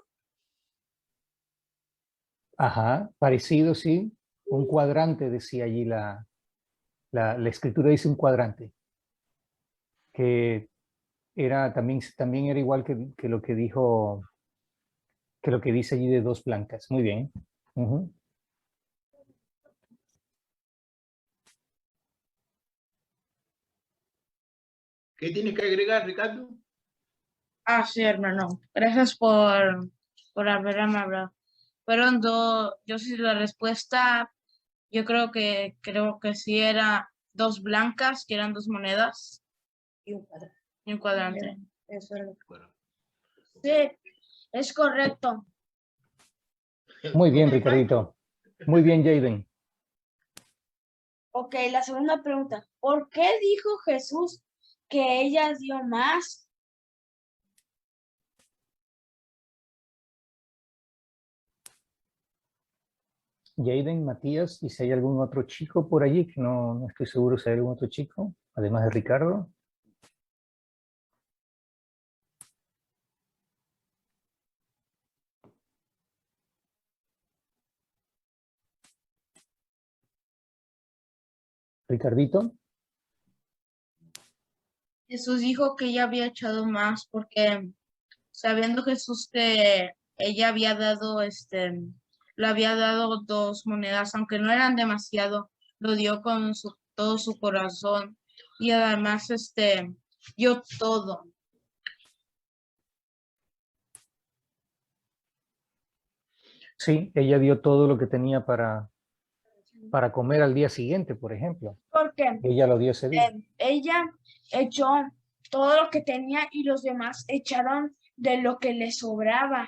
Ajá, parecido, sí. Un cuadrante, decía allí la escritura, dice un cuadrante. Que era también era igual que lo que dijo, que lo que dice allí de 2 blancas. Muy bien. ¿Qué tienes que agregar, Ricardo? Sí, hermano. Gracias por haberme hablado. Fueron yo sí la respuesta, yo creo que sí era 2 blancas, que eran 2 monedas. Y un cuadrante. Y un cuadrante. Eso era. Sí, es correcto. Muy bien, Ricardito. Muy bien, Jaden. Ok, la segunda pregunta. ¿Por qué dijo Jesús que ella dio más? Jaden, Matías, y si hay algún otro chico por allí, que no estoy seguro si hay algún otro chico, además de Ricardo. Ricardito. Jesús dijo que ella había echado más porque sabiendo Jesús que ella había dado, le había dado 2 monedas, aunque no eran demasiado, lo dio con todo su corazón y además, dio todo. Sí, ella dio todo lo que tenía para comer al día siguiente, por ejemplo. Porque Ella lo dio ese día. ella echó todo lo que tenía y los demás echaron de lo que les sobraba.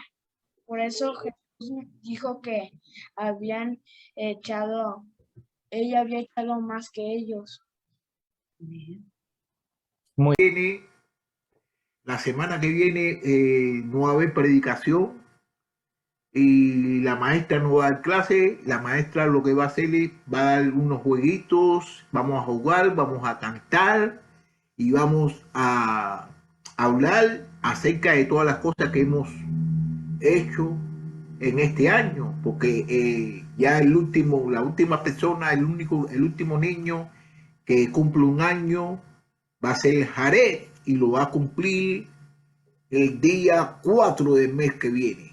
Por eso Jesús dijo que ella había echado más que ellos. La semana que viene no va a haber predicación y la maestra no va a dar clase. La maestra lo que va a hacer es, va a dar unos jueguitos, vamos a jugar, vamos a cantar y vamos a hablar acerca de todas las cosas que hemos hecho en este año, porque ya la última persona, el último niño que cumple un año va a ser Jared y lo va a cumplir el día 4 del mes que viene.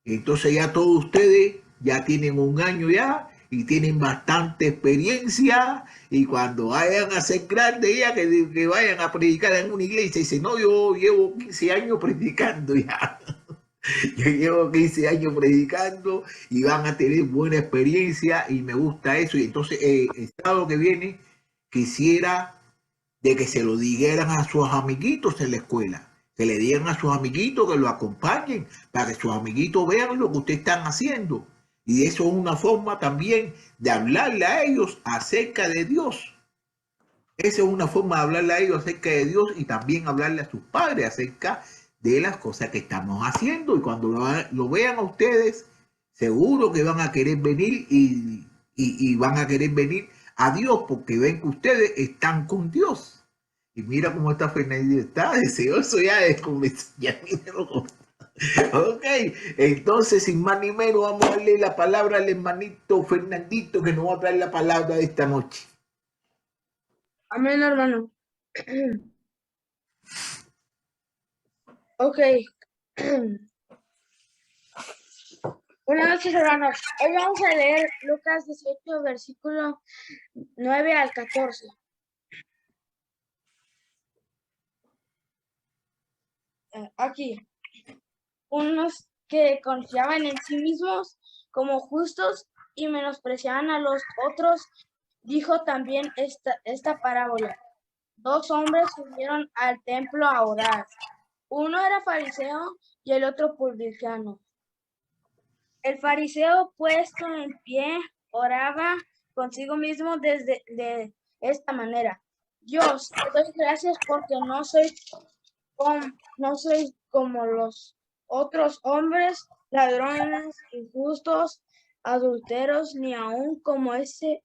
Entonces ya todos ustedes ya tienen un año ya y tienen bastante experiencia, y cuando vayan a ser grandes ya que vayan a predicar en una iglesia, dicen, no, yo llevo 15 años predicando ya. Yo llevo 15 años predicando y van a tener buena experiencia y me gusta eso. Y entonces el sábado que viene quisiera de que se lo dijeran a sus amiguitos en la escuela, que le digan a sus amiguitos que lo acompañen para que sus amiguitos vean lo que ustedes están haciendo. Y eso es una forma también de hablarle a ellos acerca de Dios. Esa es una forma de hablarle a ellos acerca de Dios y también hablarle a sus padres acerca de las cosas que estamos haciendo. Y cuando lo vean a ustedes, seguro que van a querer venir y van a querer venir a Dios porque ven que ustedes están con Dios. Y mira cómo está Fernandito, está deseoso ya de comenzar. Ya míralo. Ok, entonces sin más ni menos vamos a darle la palabra al hermanito Fernandito que nos va a traer la palabra de esta noche. Amén, hermano. Ok. Buenas noches, hermanos. Hoy vamos a leer Lucas 18, versículo 9 al 14. Aquí. Unos que confiaban en sí mismos como justos y menospreciaban a los otros, dijo también esta parábola. 2 hombres subieron al templo a orar. Uno era fariseo y el otro publicano. El fariseo, puesto en pie, oraba consigo mismo de esta manera: Dios, te doy gracias porque no soy como los otros hombres, ladrones, injustos, adúlteros, ni aun como este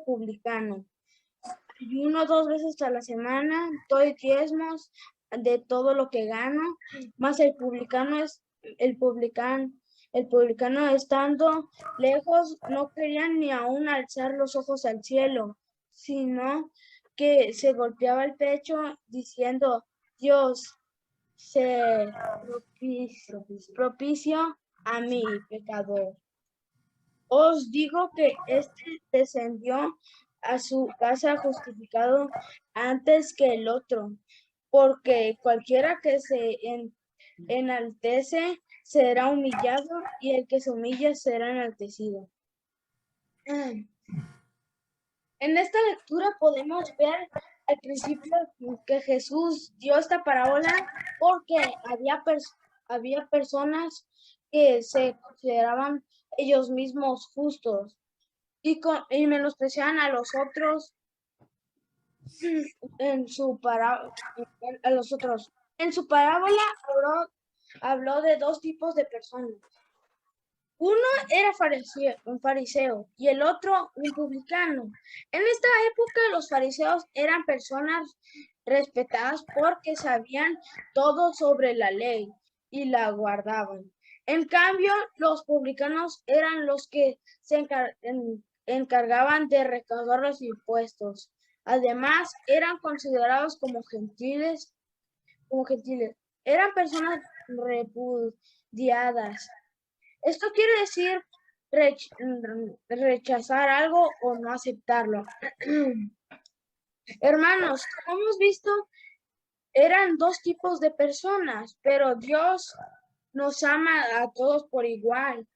publicano. Ayuno 2 veces a la semana, doy diezmos de todo lo que gano, mas el publicano estando lejos no querían ni aun alzar los ojos al cielo, sino que se golpeaba el pecho diciendo: Dios, sé propicio a mi pecador. Os digo que descendió a su casa justificado antes que el otro, porque cualquiera que se enaltece será humillado, y el que se humilla será enaltecido. En esta lectura podemos ver al principio que Jesús dio esta parábola porque había personas que se consideraban ellos mismos justos y menospreciaban a los otros en su parábola. Habló de 2 tipos de personas. Uno era un fariseo y el otro un publicano. En esta época los fariseos eran personas respetadas porque sabían todo sobre la ley y la guardaban. En cambio, los publicanos eran los que se encargaban de recaudar los impuestos. Además, eran considerados como gentiles. Eran personas diadas. Esto quiere decir rechazar algo o no aceptarlo. Hermanos, como hemos visto, eran dos tipos de personas, pero Dios nos ama a todos por igual,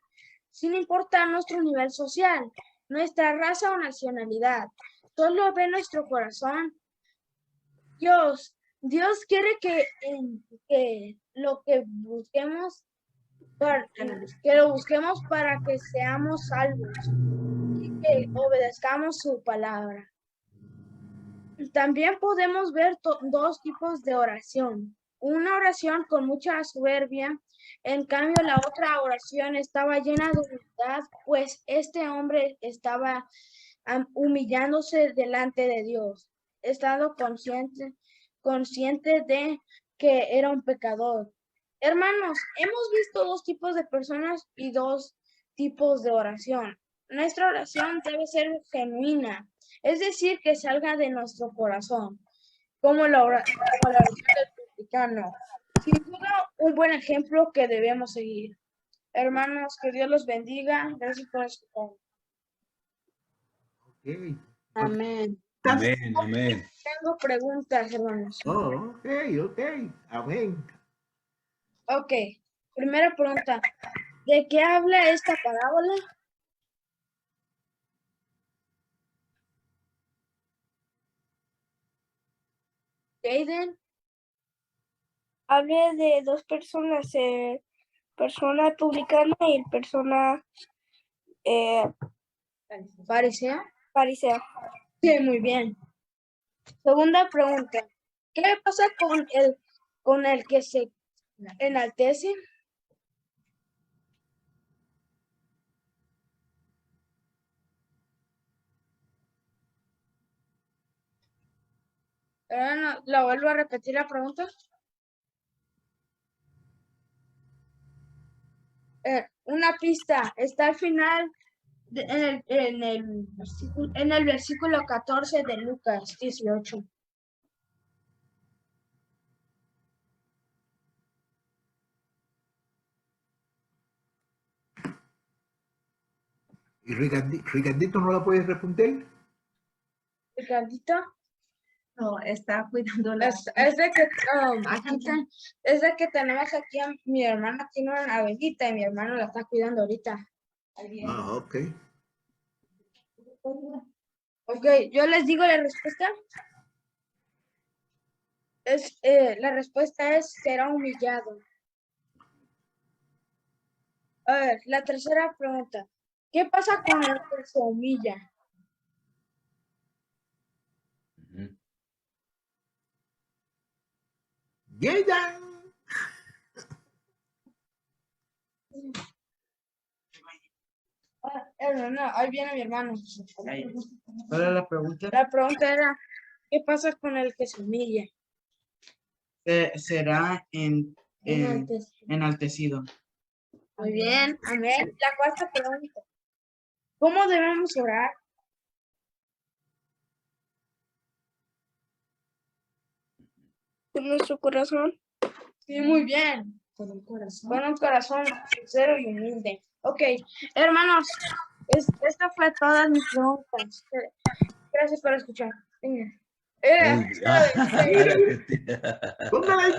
sin importar nuestro nivel social, nuestra raza o nacionalidad. Solo ve nuestro corazón. Dios quiere que lo busquemos para que seamos salvos y que obedezcamos su palabra. También podemos ver dos tipos de oración. Una oración con mucha soberbia, en cambio la otra oración estaba llena de humildad, pues este hombre estaba humillándose delante de Dios, estando consciente de que era un pecador. Hermanos, hemos visto dos tipos de personas y dos tipos de oración. Nuestra oración debe ser genuina, es decir, que salga de nuestro corazón, como la oración del cristiano. Sin duda, un buen ejemplo que debemos seguir. Hermanos, que Dios los bendiga. Gracias por escuchar. Ok. Amén. Amén, amén. Tengo preguntas, hermanos. Oh, ok. Amén. Ok, primera pregunta. ¿De qué habla esta parábola? Jaden. Hable de dos personas, persona publicana y persona ¿Farisea? farisea. Sí, muy bien. Segunda pregunta. ¿Qué pasa con el que se enaltece? ¿La vuelvo a repetir la pregunta? Una pista. Está al final en el versículo 14 de Lucas 18. ¿Y Ricardito no la puedes responder? Ricardito. No, está cuidando la... Es de que tenemos aquí a mi hermana, tiene una abejita y mi hermano la está cuidando ahorita. Ah, ok. Ok, yo les digo la respuesta. La respuesta es será humillado. A ver, la tercera pregunta. ¿Qué pasa con el que se humilla? Jaden. No, ahí viene mi hermano. ¿Cuál era la pregunta? La pregunta era, ¿qué pasa con el que se humilla? Será enaltecido. Muy bien, amén. La cuarta pregunta. ¿Cómo debemos orar? Con nuestro corazón. Sí, muy bien. Con un corazón sincero y humilde. Ok, hermanos, esta fue todas mis preguntas. Gracias por escuchar. Venga. Póngala ahí.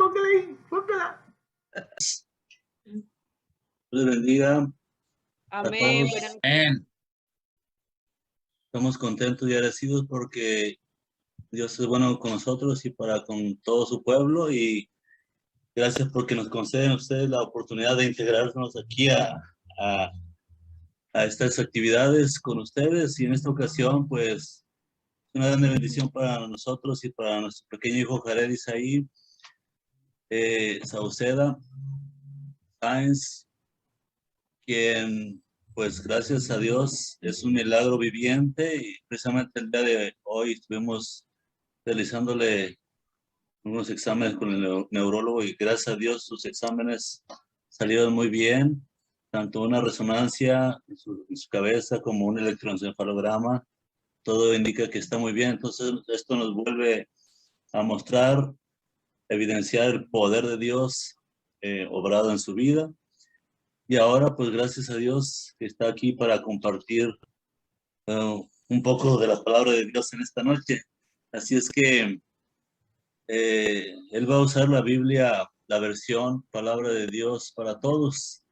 Dios bendiga. Amén. Estamos contentos y agradecidos porque Dios es bueno con nosotros y para con todo su pueblo, y gracias porque nos conceden ustedes la oportunidad de integrarnos aquí a estas actividades con ustedes, y en esta ocasión pues es una gran bendición para nosotros y para nuestro pequeño hijo Jared Isaí Sauceda Sáenz, quien pues gracias a Dios es un milagro viviente, y precisamente el día de hoy estuvimos realizándole unos exámenes con el neurólogo y gracias a Dios sus exámenes salieron muy bien, tanto una resonancia en su cabeza como un electroencefalograma, todo indica que está muy bien. Entonces esto nos vuelve a mostrar, evidenciar el poder de Dios obrado en su vida. Y ahora, pues gracias a Dios que está aquí para compartir un poco de la palabra de Dios en esta noche. Así es que él va a usar la Biblia, la versión Palabra de Dios para todos.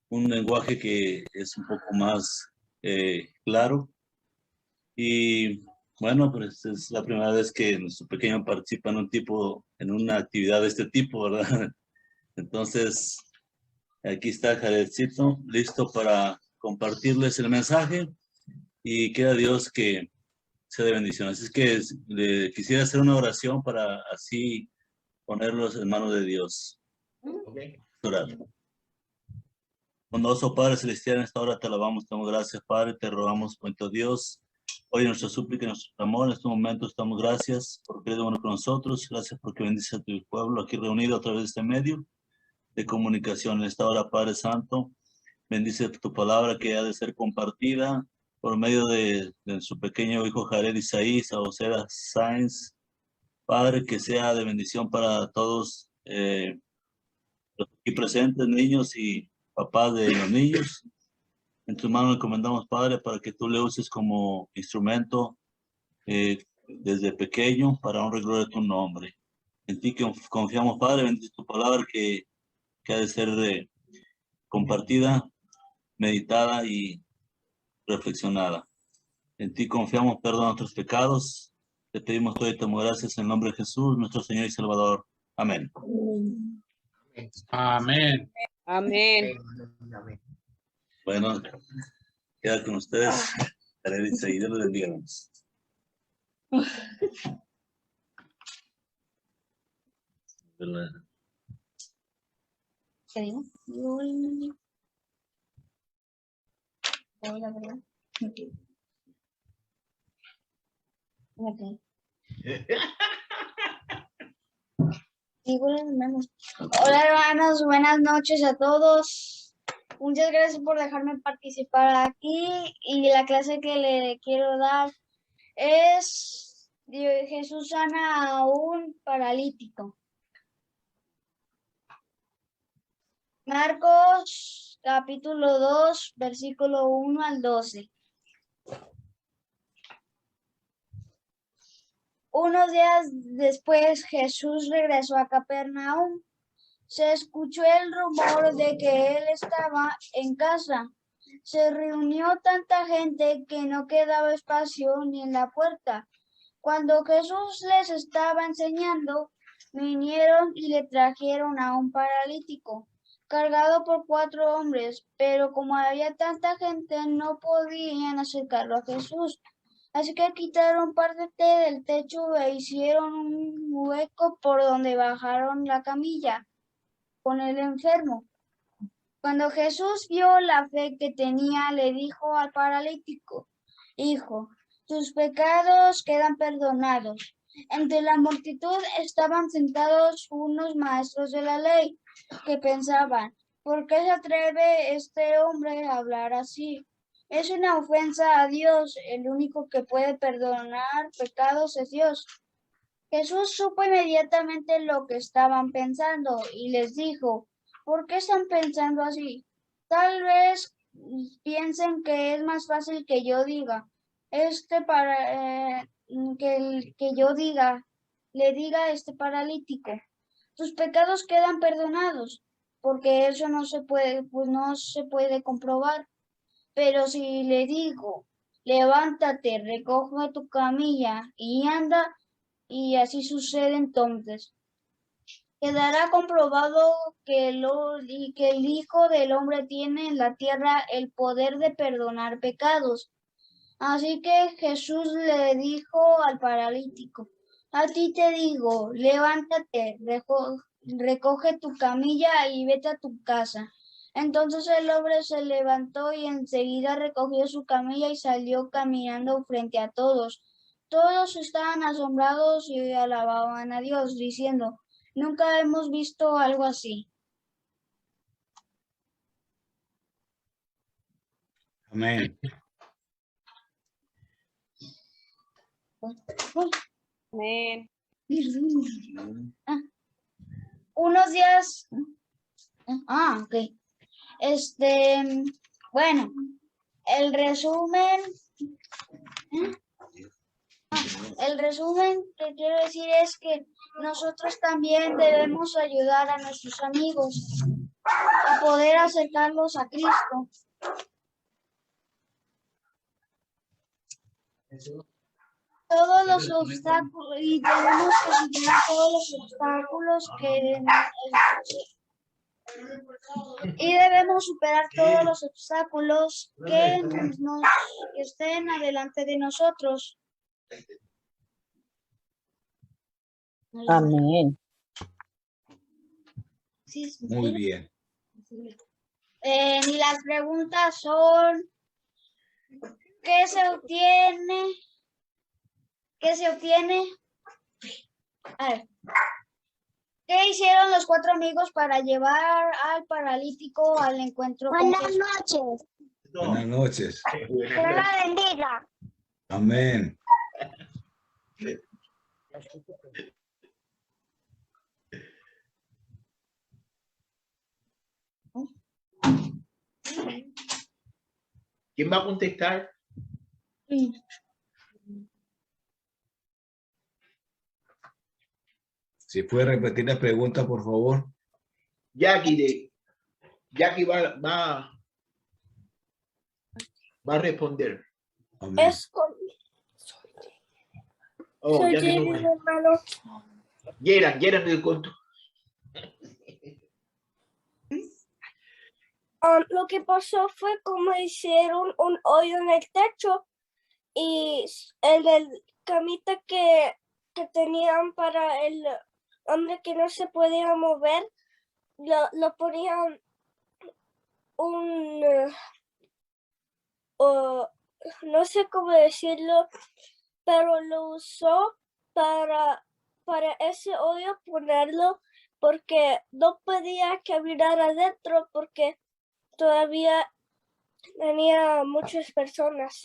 Un lenguaje que es un poco más claro. Y bueno, pues es la primera vez que nuestro pequeño participa en una actividad de este tipo, ¿verdad? Entonces, aquí está Jaredcito, listo para compartirles el mensaje y quiera Dios que sea de bendición. Así es que le quisiera hacer una oración para así ponerlos en manos de Dios. Orar. Bondadoso Padre Celestial, en esta hora te alabamos, te damos gracias, Padre, te rogamos, bendito Dios. Oye nuestra súplica y nuestro clamor, en este momento estamos gracias porque eres bueno con nosotros, gracias porque bendices a tu pueblo aquí reunido a través de este medio de comunicación. En esta hora, Padre Santo, bendice tu palabra que ha de ser compartida por medio de su pequeño hijo Jared Isaí, Saocera Sáenz. Padre, que sea de bendición para todos los aquí presentes, niños y papás de los niños. En tus manos encomendamos, Padre, para que tú le uses como instrumento desde pequeño para honrar y gloria de tu nombre. En ti que confiamos, Padre, bendice tu palabra que ha de ser compartida, meditada y reflexionada. En ti confiamos, perdona nuestros pecados. Te pedimos todo y te damos gracias en el nombre de Jesús, nuestro Señor y Salvador. Amén. Amén. Amén. Bueno, queda con ustedes. Jared Isaí, Dios les bendiga. ¿Qué digo? Hola, ¿verdad? Ok. Hola hermanos, buenas noches a todos. Muchas gracias por dejarme participar aquí y la clase que le quiero dar es Jesús sana a un paralítico. Marcos capítulo 2, versículo 1 al 12. Unos días después Jesús regresó a Capernaum. Se escuchó el rumor de que él estaba en casa. Se reunió tanta gente que no quedaba espacio ni en la puerta. Cuando Jesús les estaba enseñando, vinieron y le trajeron a un paralítico, cargado por 4 hombres, pero como había tanta gente, no podían acercarlo a Jesús. Así que quitaron parte del techo e hicieron un hueco por donde bajaron la camilla con el enfermo. Cuando Jesús vio la fe que tenía, le dijo al paralítico: Hijo, tus pecados quedan perdonados. Entre la multitud estaban sentados unos maestros de la ley que pensaban: ¿por qué se atreve este hombre a hablar así? Es una ofensa a Dios. El único que puede perdonar pecados es Dios. Jesús supo inmediatamente lo que estaban pensando y les dijo: ¿por qué están pensando así? Tal vez piensen que es más fácil que yo diga, le diga a este paralítico: tus pecados quedan perdonados, porque eso no se puede comprobar. Pero si le digo: levántate, recoge tu camilla y anda, y así sucede, entonces quedará comprobado que el Hijo del Hombre tiene en la tierra el poder de perdonar pecados. Así que Jesús le dijo al paralítico: a ti te digo, levántate, recoge tu camilla y vete a tu casa. Entonces el hombre se levantó y enseguida recogió su camilla y salió caminando frente a todos. Todos estaban asombrados y alababan a Dios, diciendo: nunca hemos visto algo así. Amén. Amén. Unos días. Ok. Bueno, el resumen que quiero decir es que nosotros también debemos ayudar a nuestros amigos a poder acercarlos a Cristo. Todos los obstáculos, y tenemos que superar todos los obstáculos y debemos superar todos los obstáculos que estén adelante de nosotros. Amén. Sí, Muy bien. Y las preguntas son, ¿qué se obtiene? A ver, ¿qué hicieron los 4 amigos para llevar al paralítico al encuentro con Buenas Jesús? noches. Buenas noches. Dios la bendiga. Amén. ¿Quién va a contestar? Si puede repetir la pregunta, por favor. Jackie va a responder. Amén. Oh, Soy Jackie no Jamie, me- hermano. Yeran el conto. Lo que pasó fue como hicieron un hoyo en el techo y el camita que tenían para el hombre que no se podía mover, lo ponían no sé cómo decirlo, pero lo usó para ese hoyo ponerlo porque no podía caminar adentro porque todavía tenía muchas personas.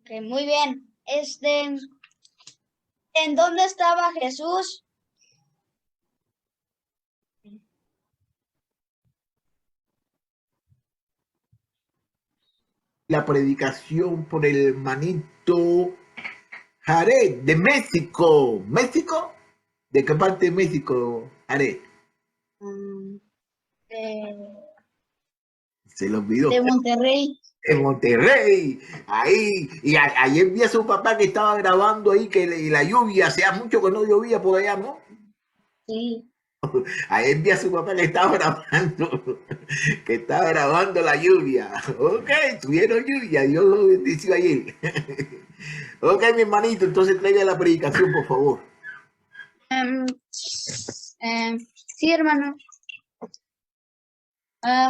Ok, muy bien. ¿En dónde estaba Jesús? La predicación por el hermanito Jared de México. ¿México? ¿De qué parte de México, Jared? Se lo olvidó. De Monterrey. En Monterrey, ahí, y ayer vi a su papá que estaba grabando ahí que la lluvia, hacía mucho que no llovía por allá, ¿no? Sí. Ayer vi a su papá que estaba grabando la lluvia. Ok, tuvieron lluvia, Dios lo bendició ayer. Ok, mi hermanito, entonces traiga la predicación, por favor. Sí, hermano.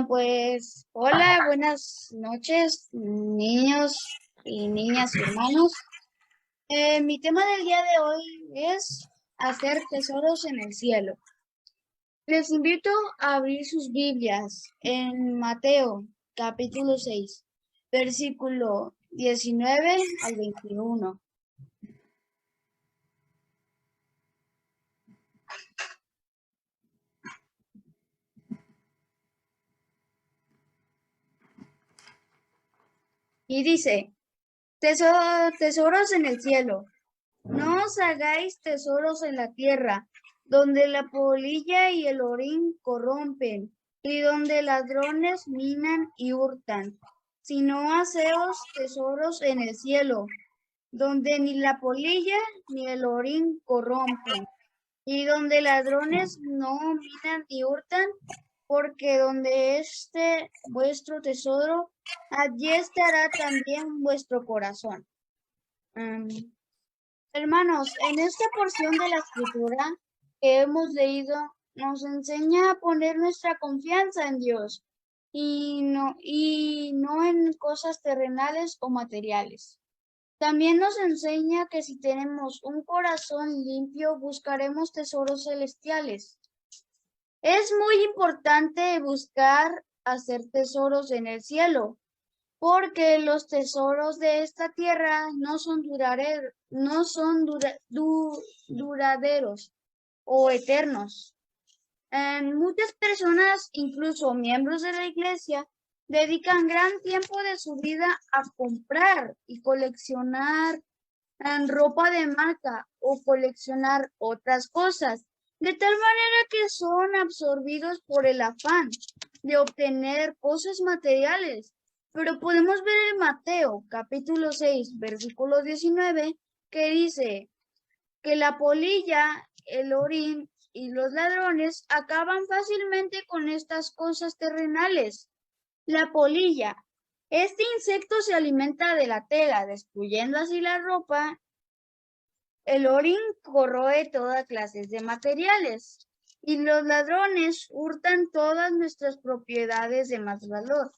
Pues, hola, buenas noches, niños y niñas y hermanos. Mi tema del día de hoy es hacer tesoros en el cielo. Les invito a abrir sus Biblias en Mateo, capítulo 6, versículo 19 al 21. Y dice, tesoros en el cielo, no os hagáis tesoros en la tierra, donde la polilla y el orín corrompen, y donde ladrones minan y hurtan, sino haceos tesoros en el cielo, donde ni la polilla ni el orín corrompen, y donde ladrones no minan ni hurtan, porque donde esté vuestro tesoro, allí estará también vuestro corazón. Hermanos, en esta porción de la escritura que hemos leído, nos enseña a poner nuestra confianza en Dios y no en cosas terrenales o materiales. También nos enseña que si tenemos un corazón limpio, buscaremos tesoros celestiales. Es muy importante buscar hacer tesoros en el cielo, porque los tesoros de esta tierra no son duraderos o eternos. Muchas personas, incluso miembros de la iglesia, dedican gran tiempo de su vida a comprar y coleccionar ropa de marca o coleccionar otras cosas, de tal manera que son absorbidos por el afán de obtener cosas materiales. Pero podemos ver en Mateo capítulo 6, versículo 19, que dice que la polilla, el orín y los ladrones acaban fácilmente con estas cosas terrenales. La polilla. Este insecto se alimenta de la tela, destruyendo así la ropa. El orín corroe todas clases de materiales. Y los ladrones hurtan todas nuestras propiedades de más valor.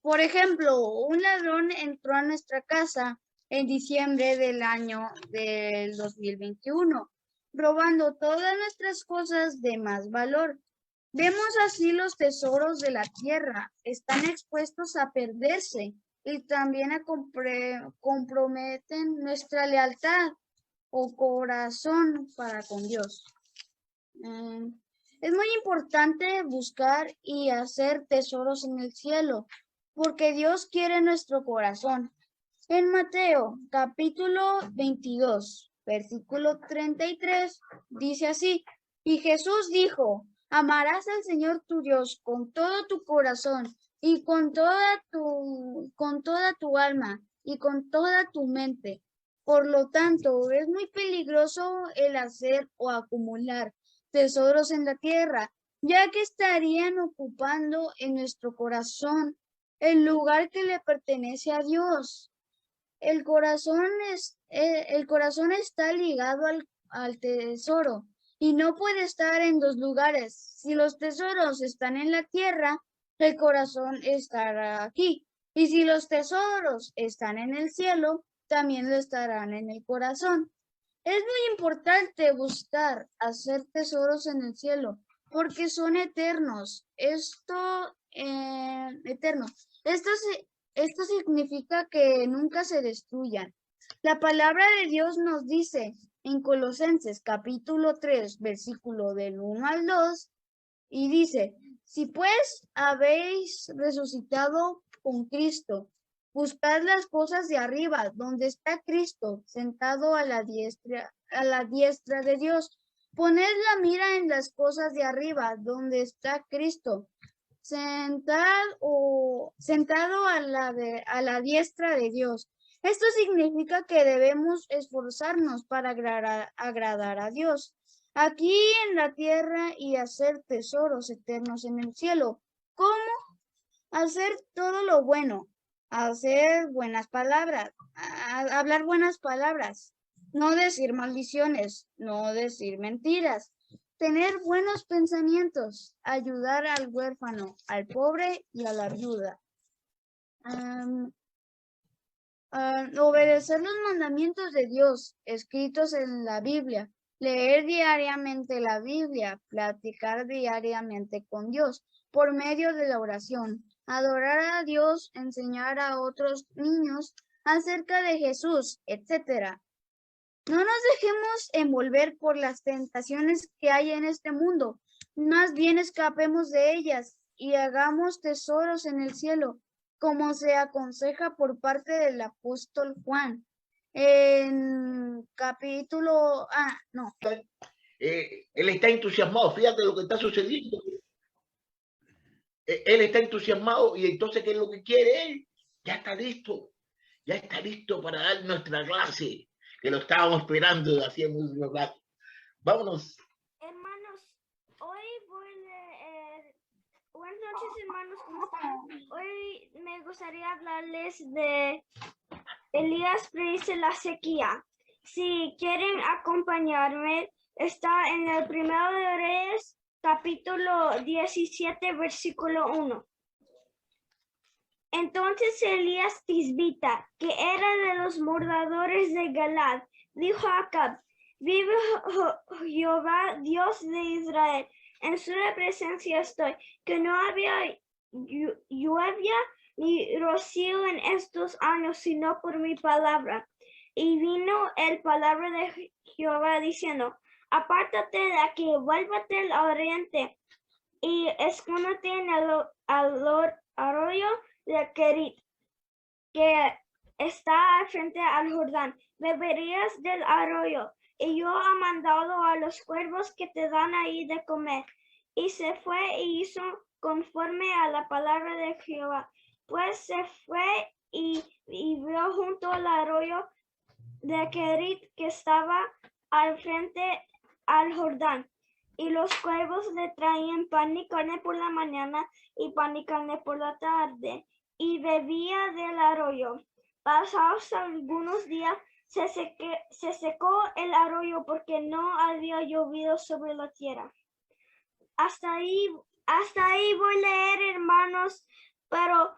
Por ejemplo, un ladrón entró a nuestra casa en diciembre del año del 2021, robando todas nuestras cosas de más valor. Vemos así los tesoros de la tierra están expuestos a perderse y también comprometen nuestra lealtad o corazón para con Dios. Es muy importante buscar y hacer tesoros en el cielo, porque Dios quiere nuestro corazón. En Mateo capítulo 22, versículo 33, dice así, y Jesús dijo, amarás al Señor tu Dios con todo tu corazón y con toda tu alma y con toda tu mente. Por lo tanto, es muy peligroso el hacer o acumular tesoros en la tierra, ya que estarían ocupando en nuestro corazón el lugar que le pertenece a Dios. El corazón está ligado al tesoro y no puede estar en dos lugares. Si los tesoros están en la tierra, el corazón estará aquí. Y si los tesoros están en el cielo, también lo estarán en el corazón. Es muy importante buscar hacer tesoros en el cielo, porque son eternos. Esto significa que nunca se destruyan. La palabra de Dios nos dice en Colosenses capítulo 3, versículo del 1 al 2, y dice, si pues habéis resucitado con Cristo, buscad las cosas de arriba, donde está Cristo, sentado a la diestra de Dios. Poned la mira en las cosas de arriba, donde está Cristo, sentado a la diestra de Dios. Esto significa que debemos esforzarnos para agradar a Dios aquí en la tierra y hacer tesoros eternos en el cielo. ¿Cómo? Hacer todo lo bueno, hacer buenas palabras, hablar buenas palabras, no decir maldiciones, no decir mentiras, tener buenos pensamientos, ayudar al huérfano, al pobre y a la viuda. Obedecer los mandamientos de Dios escritos en la Biblia, leer diariamente la Biblia, platicar diariamente con Dios por medio de la oración, adorar a Dios, enseñar a otros niños acerca de Jesús, etc. No nos dejemos envolver por las tentaciones que hay en este mundo, más bien escapemos de ellas y hagamos tesoros en el cielo, como se aconseja por parte del apóstol Juan. En capítulo... Él está entusiasmado, fíjate lo que está sucediendo. Él está entusiasmado y entonces, ¿qué es lo que quiere él? Ya está listo para dar nuestra clase, que lo estábamos esperando de hacía mucho rato. Vámonos. Hermanos, hoy voy a leer. Buenas noches, hermanos, ¿cómo están? Hoy me gustaría hablarles de Elías predice la sequía. Si quieren acompañarme, está en el Primero de Reyes, capítulo 17, versículo 1. Entonces Elías Tisbita, que era de los moradores de Galad, dijo a Acab, vive Jehová, Dios de Israel, en su presencia estoy, que no había lluvia ni rocío en estos años, sino por mi palabra. Y vino el palabra de Jehová diciendo, apártate de aquí, vuélvete al oriente y escóndete en el arroyo de Kerit, que está al frente al Jordán. Beberías del arroyo, y yo he mandado a los cuervos que te dan ahí de comer. Y se fue y hizo conforme a la palabra de Jehová. Pues se fue y vio junto al arroyo de Kerit que estaba al frente al Jordán. Y los cuervos le traían pan y carne por la mañana y pan y carne por la tarde. Y bebía del arroyo. Pasados algunos días se secó el arroyo porque no había llovido sobre la tierra. Hasta ahí voy a leer, hermanos, pero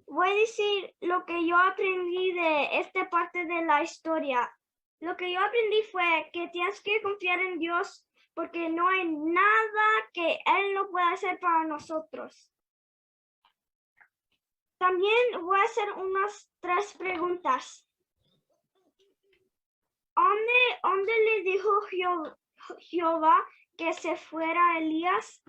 voy a decir lo que yo aprendí de esta parte de la historia. Lo que yo aprendí fue que tienes que confiar en Dios porque no hay nada que Él no pueda hacer para nosotros. También voy a hacer unas 3 preguntas. ¿Dónde le dijo Jehová que se fuera Elías?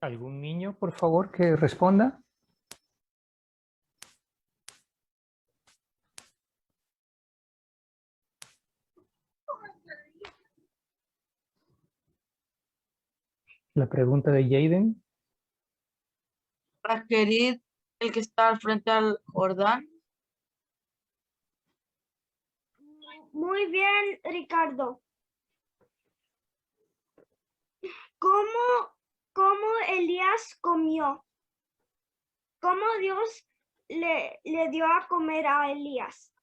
¿Algún niño, por favor, que responda? La pregunta de Jaden. ¿A Kerit, el que está al frente al Jordán? Muy bien, Ricardo. ¿Cómo Elías comió? ¿Cómo Dios le dio a comer a Elías?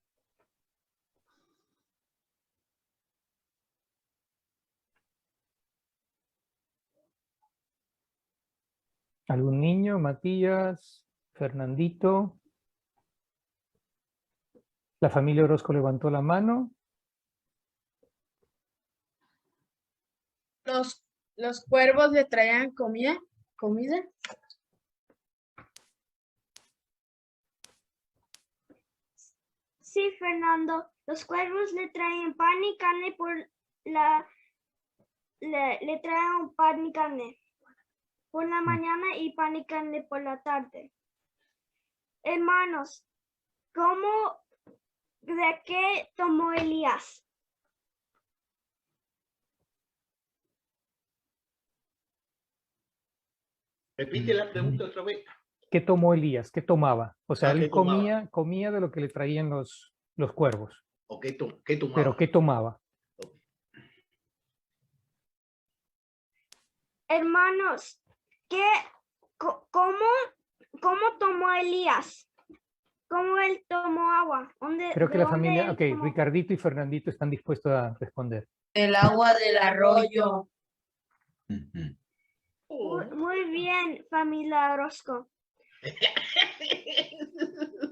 ¿Algún niño? Matías, Fernandito. La familia Orozco levantó la mano. Los cuervos le traían comida. Sí, Fernando. Los cuervos le traen pan y carne le traen pan y carne por la mañana y pan y carne por la tarde. Hermanos, ¿de qué tomó Elías? Repite la pregunta otra vez. ¿Qué tomó Elías? ¿Qué tomaba? O sea, Ah, él ¿qué tomaba? comía de lo que le traían los cuervos. ¿O qué tomaba? ¿Pero qué tomaba? Hermanos, ¿cómo tomó Elías? ¿Cómo él tomó agua? Creo que ¿de la dónde familia, él ok, tomó? Ricardito y Fernandito están dispuestos a responder. El agua del arroyo. Muy bien, familia Orozco.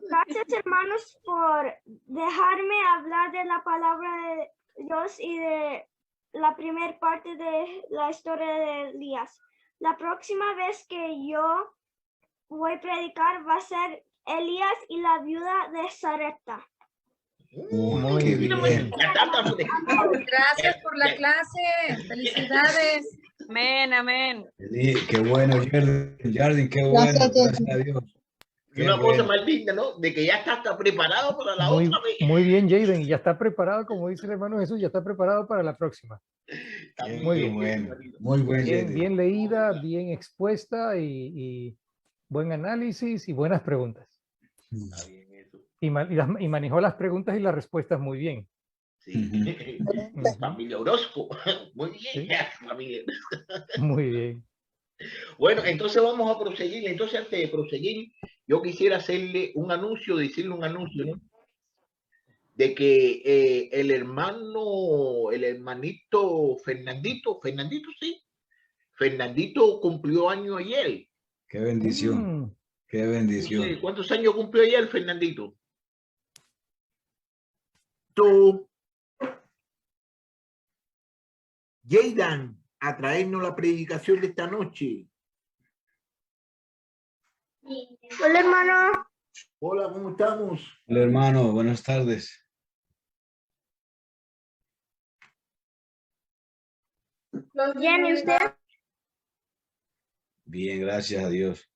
Gracias, hermanos, por dejarme hablar de la palabra de Dios y de la primera parte de la historia de Elías. La próxima vez que yo voy a predicar va a ser Elías y la viuda de Sarepta. Muy bien. Gracias por la clase. Felicidades. Amén, amén. Qué bueno, Jardín, qué bueno. Gracias a Dios. Qué Una cosa bueno. más linda, ¿no? De que ya está preparado para la otra vez. Muy bien, Jaden. Y ya está preparado, como dice el hermano Jesús, ya está preparado para la próxima. Muy bien. Bueno, muy buen Bien, Jaden. bien leída, bien expuesta y buen análisis y buenas preguntas. Está bien eso. Y manejó las preguntas y las respuestas muy bien. Sí. Familia Orozco. Muy bien, familia. Muy bien. Bueno, entonces vamos a proseguir. Entonces, antes de proseguir, yo quisiera hacerle un anuncio, decirle un anuncio, ¿no? De que el hermanito Fernandito, sí, Fernandito cumplió año ayer. Qué bendición. Qué bendición. No sé, ¿cuántos años cumplió ayer Fernandito? Tú, Jaydan, a traernos la predicación de esta noche. Hola, hermano. Hola, ¿cómo estamos? Hola, hermano, buenas tardes. Bien, ¿y usted? Bien, gracias a Dios.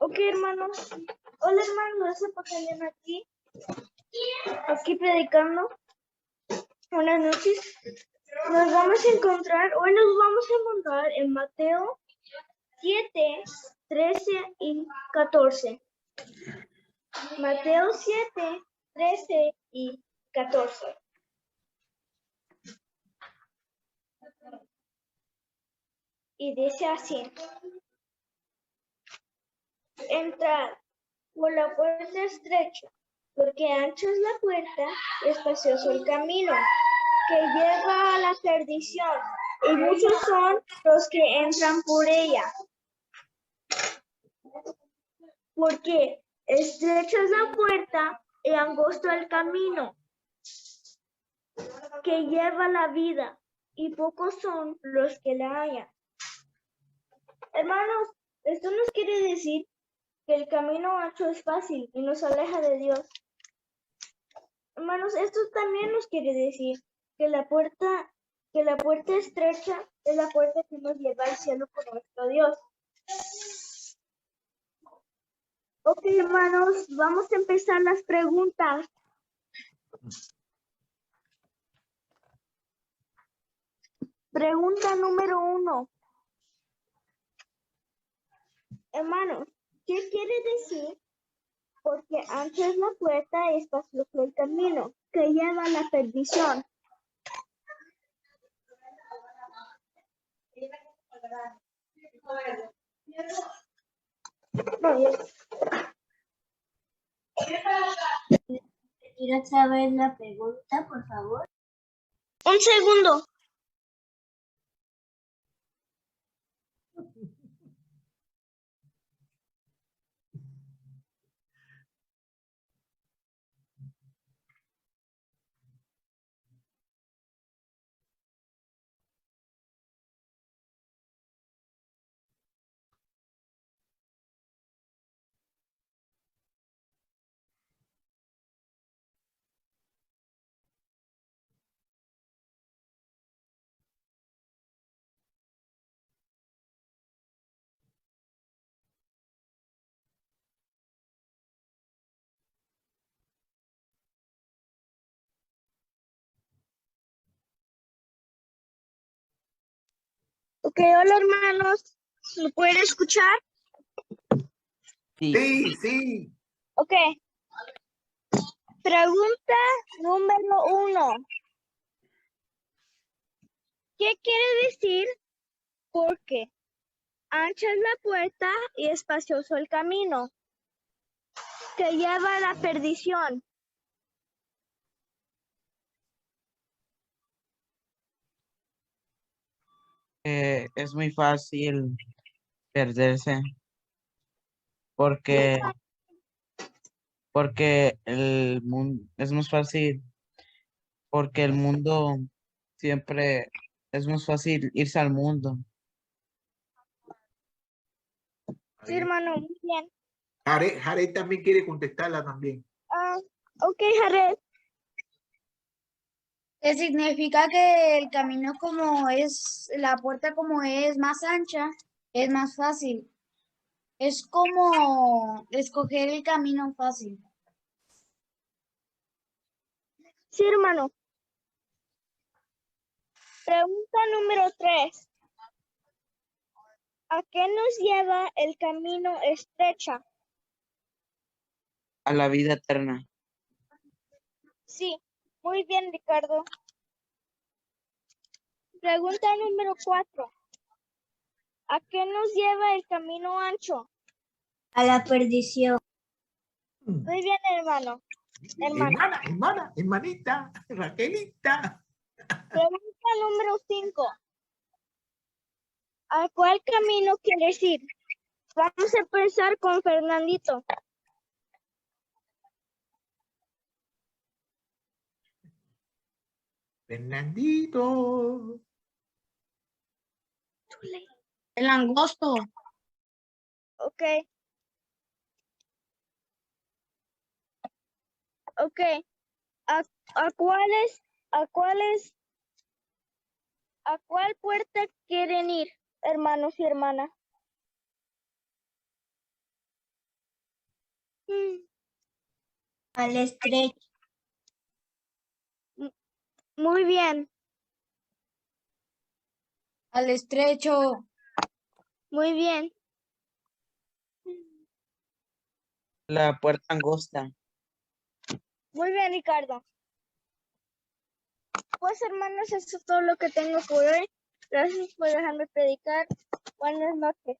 Ok, hermanos. Hola, hermanos, gracias por tenerme aquí predicando. Buenas noches. Hoy nos vamos a encontrar en Mateo 7, 13 y 14. Mateo 7, 13 y 14. Y dice así: entrad por la puerta estrecha, porque ancha es la puerta y espacioso el camino que lleva a la perdición, y muchos son los que entran por ella. Porque estrecha es la puerta y angosto el camino que lleva a la vida, y pocos son los que la hallan. Hermanos, esto nos quiere decir que el camino ancho es fácil y nos aleja de Dios. Hermanos, esto también nos quiere decir que la puerta estrecha es la puerta que nos lleva al cielo con nuestro Dios. Ok, hermanos, vamos a empezar las preguntas. Pregunta número 1. Hermanos, ¿qué quiere decir? Porque ancha es la puerta y espacioso el camino que lleva a la perdición. ¿Repetir otra vez la pregunta, por favor? Un segundo. Ok, hola hermanos, ¿me pueden escuchar? Sí, sí. Ok. Pregunta número 1. ¿Qué quiere decir? Porque ancha es la puerta y espacioso el camino que lleva a la perdición. Es muy fácil perderse porque el mundo es más fácil, porque el mundo siempre es más fácil irse al mundo. Sí, hermano, muy bien. Jared también quiere contestarla también. Ok, Jared. Que significa que el camino como es, la puerta como es más ancha, es más fácil. Es como escoger el camino fácil. Sí, hermano. Pregunta número 3. ¿A qué nos lleva el camino estrecha? A la vida eterna. Sí, muy bien, Ricardo. Pregunta número 4. ¿A qué nos lleva el camino ancho? A la perdición. Muy bien, hermano. Hermanita, Raquelita. Pregunta número 5. ¿A cuál camino quieres ir? Vamos a empezar con Fernandito. Fernandito. El angosto. Ok. Ok. ¿A cuál puerta quieren ir, hermanos y hermanas? Al estrecho. Muy bien. Al estrecho. Muy bien. La puerta angosta. Muy bien, Ricardo. Pues, hermanos, eso es todo lo que tengo por hoy. Gracias por dejarme predicar. Buenas noches.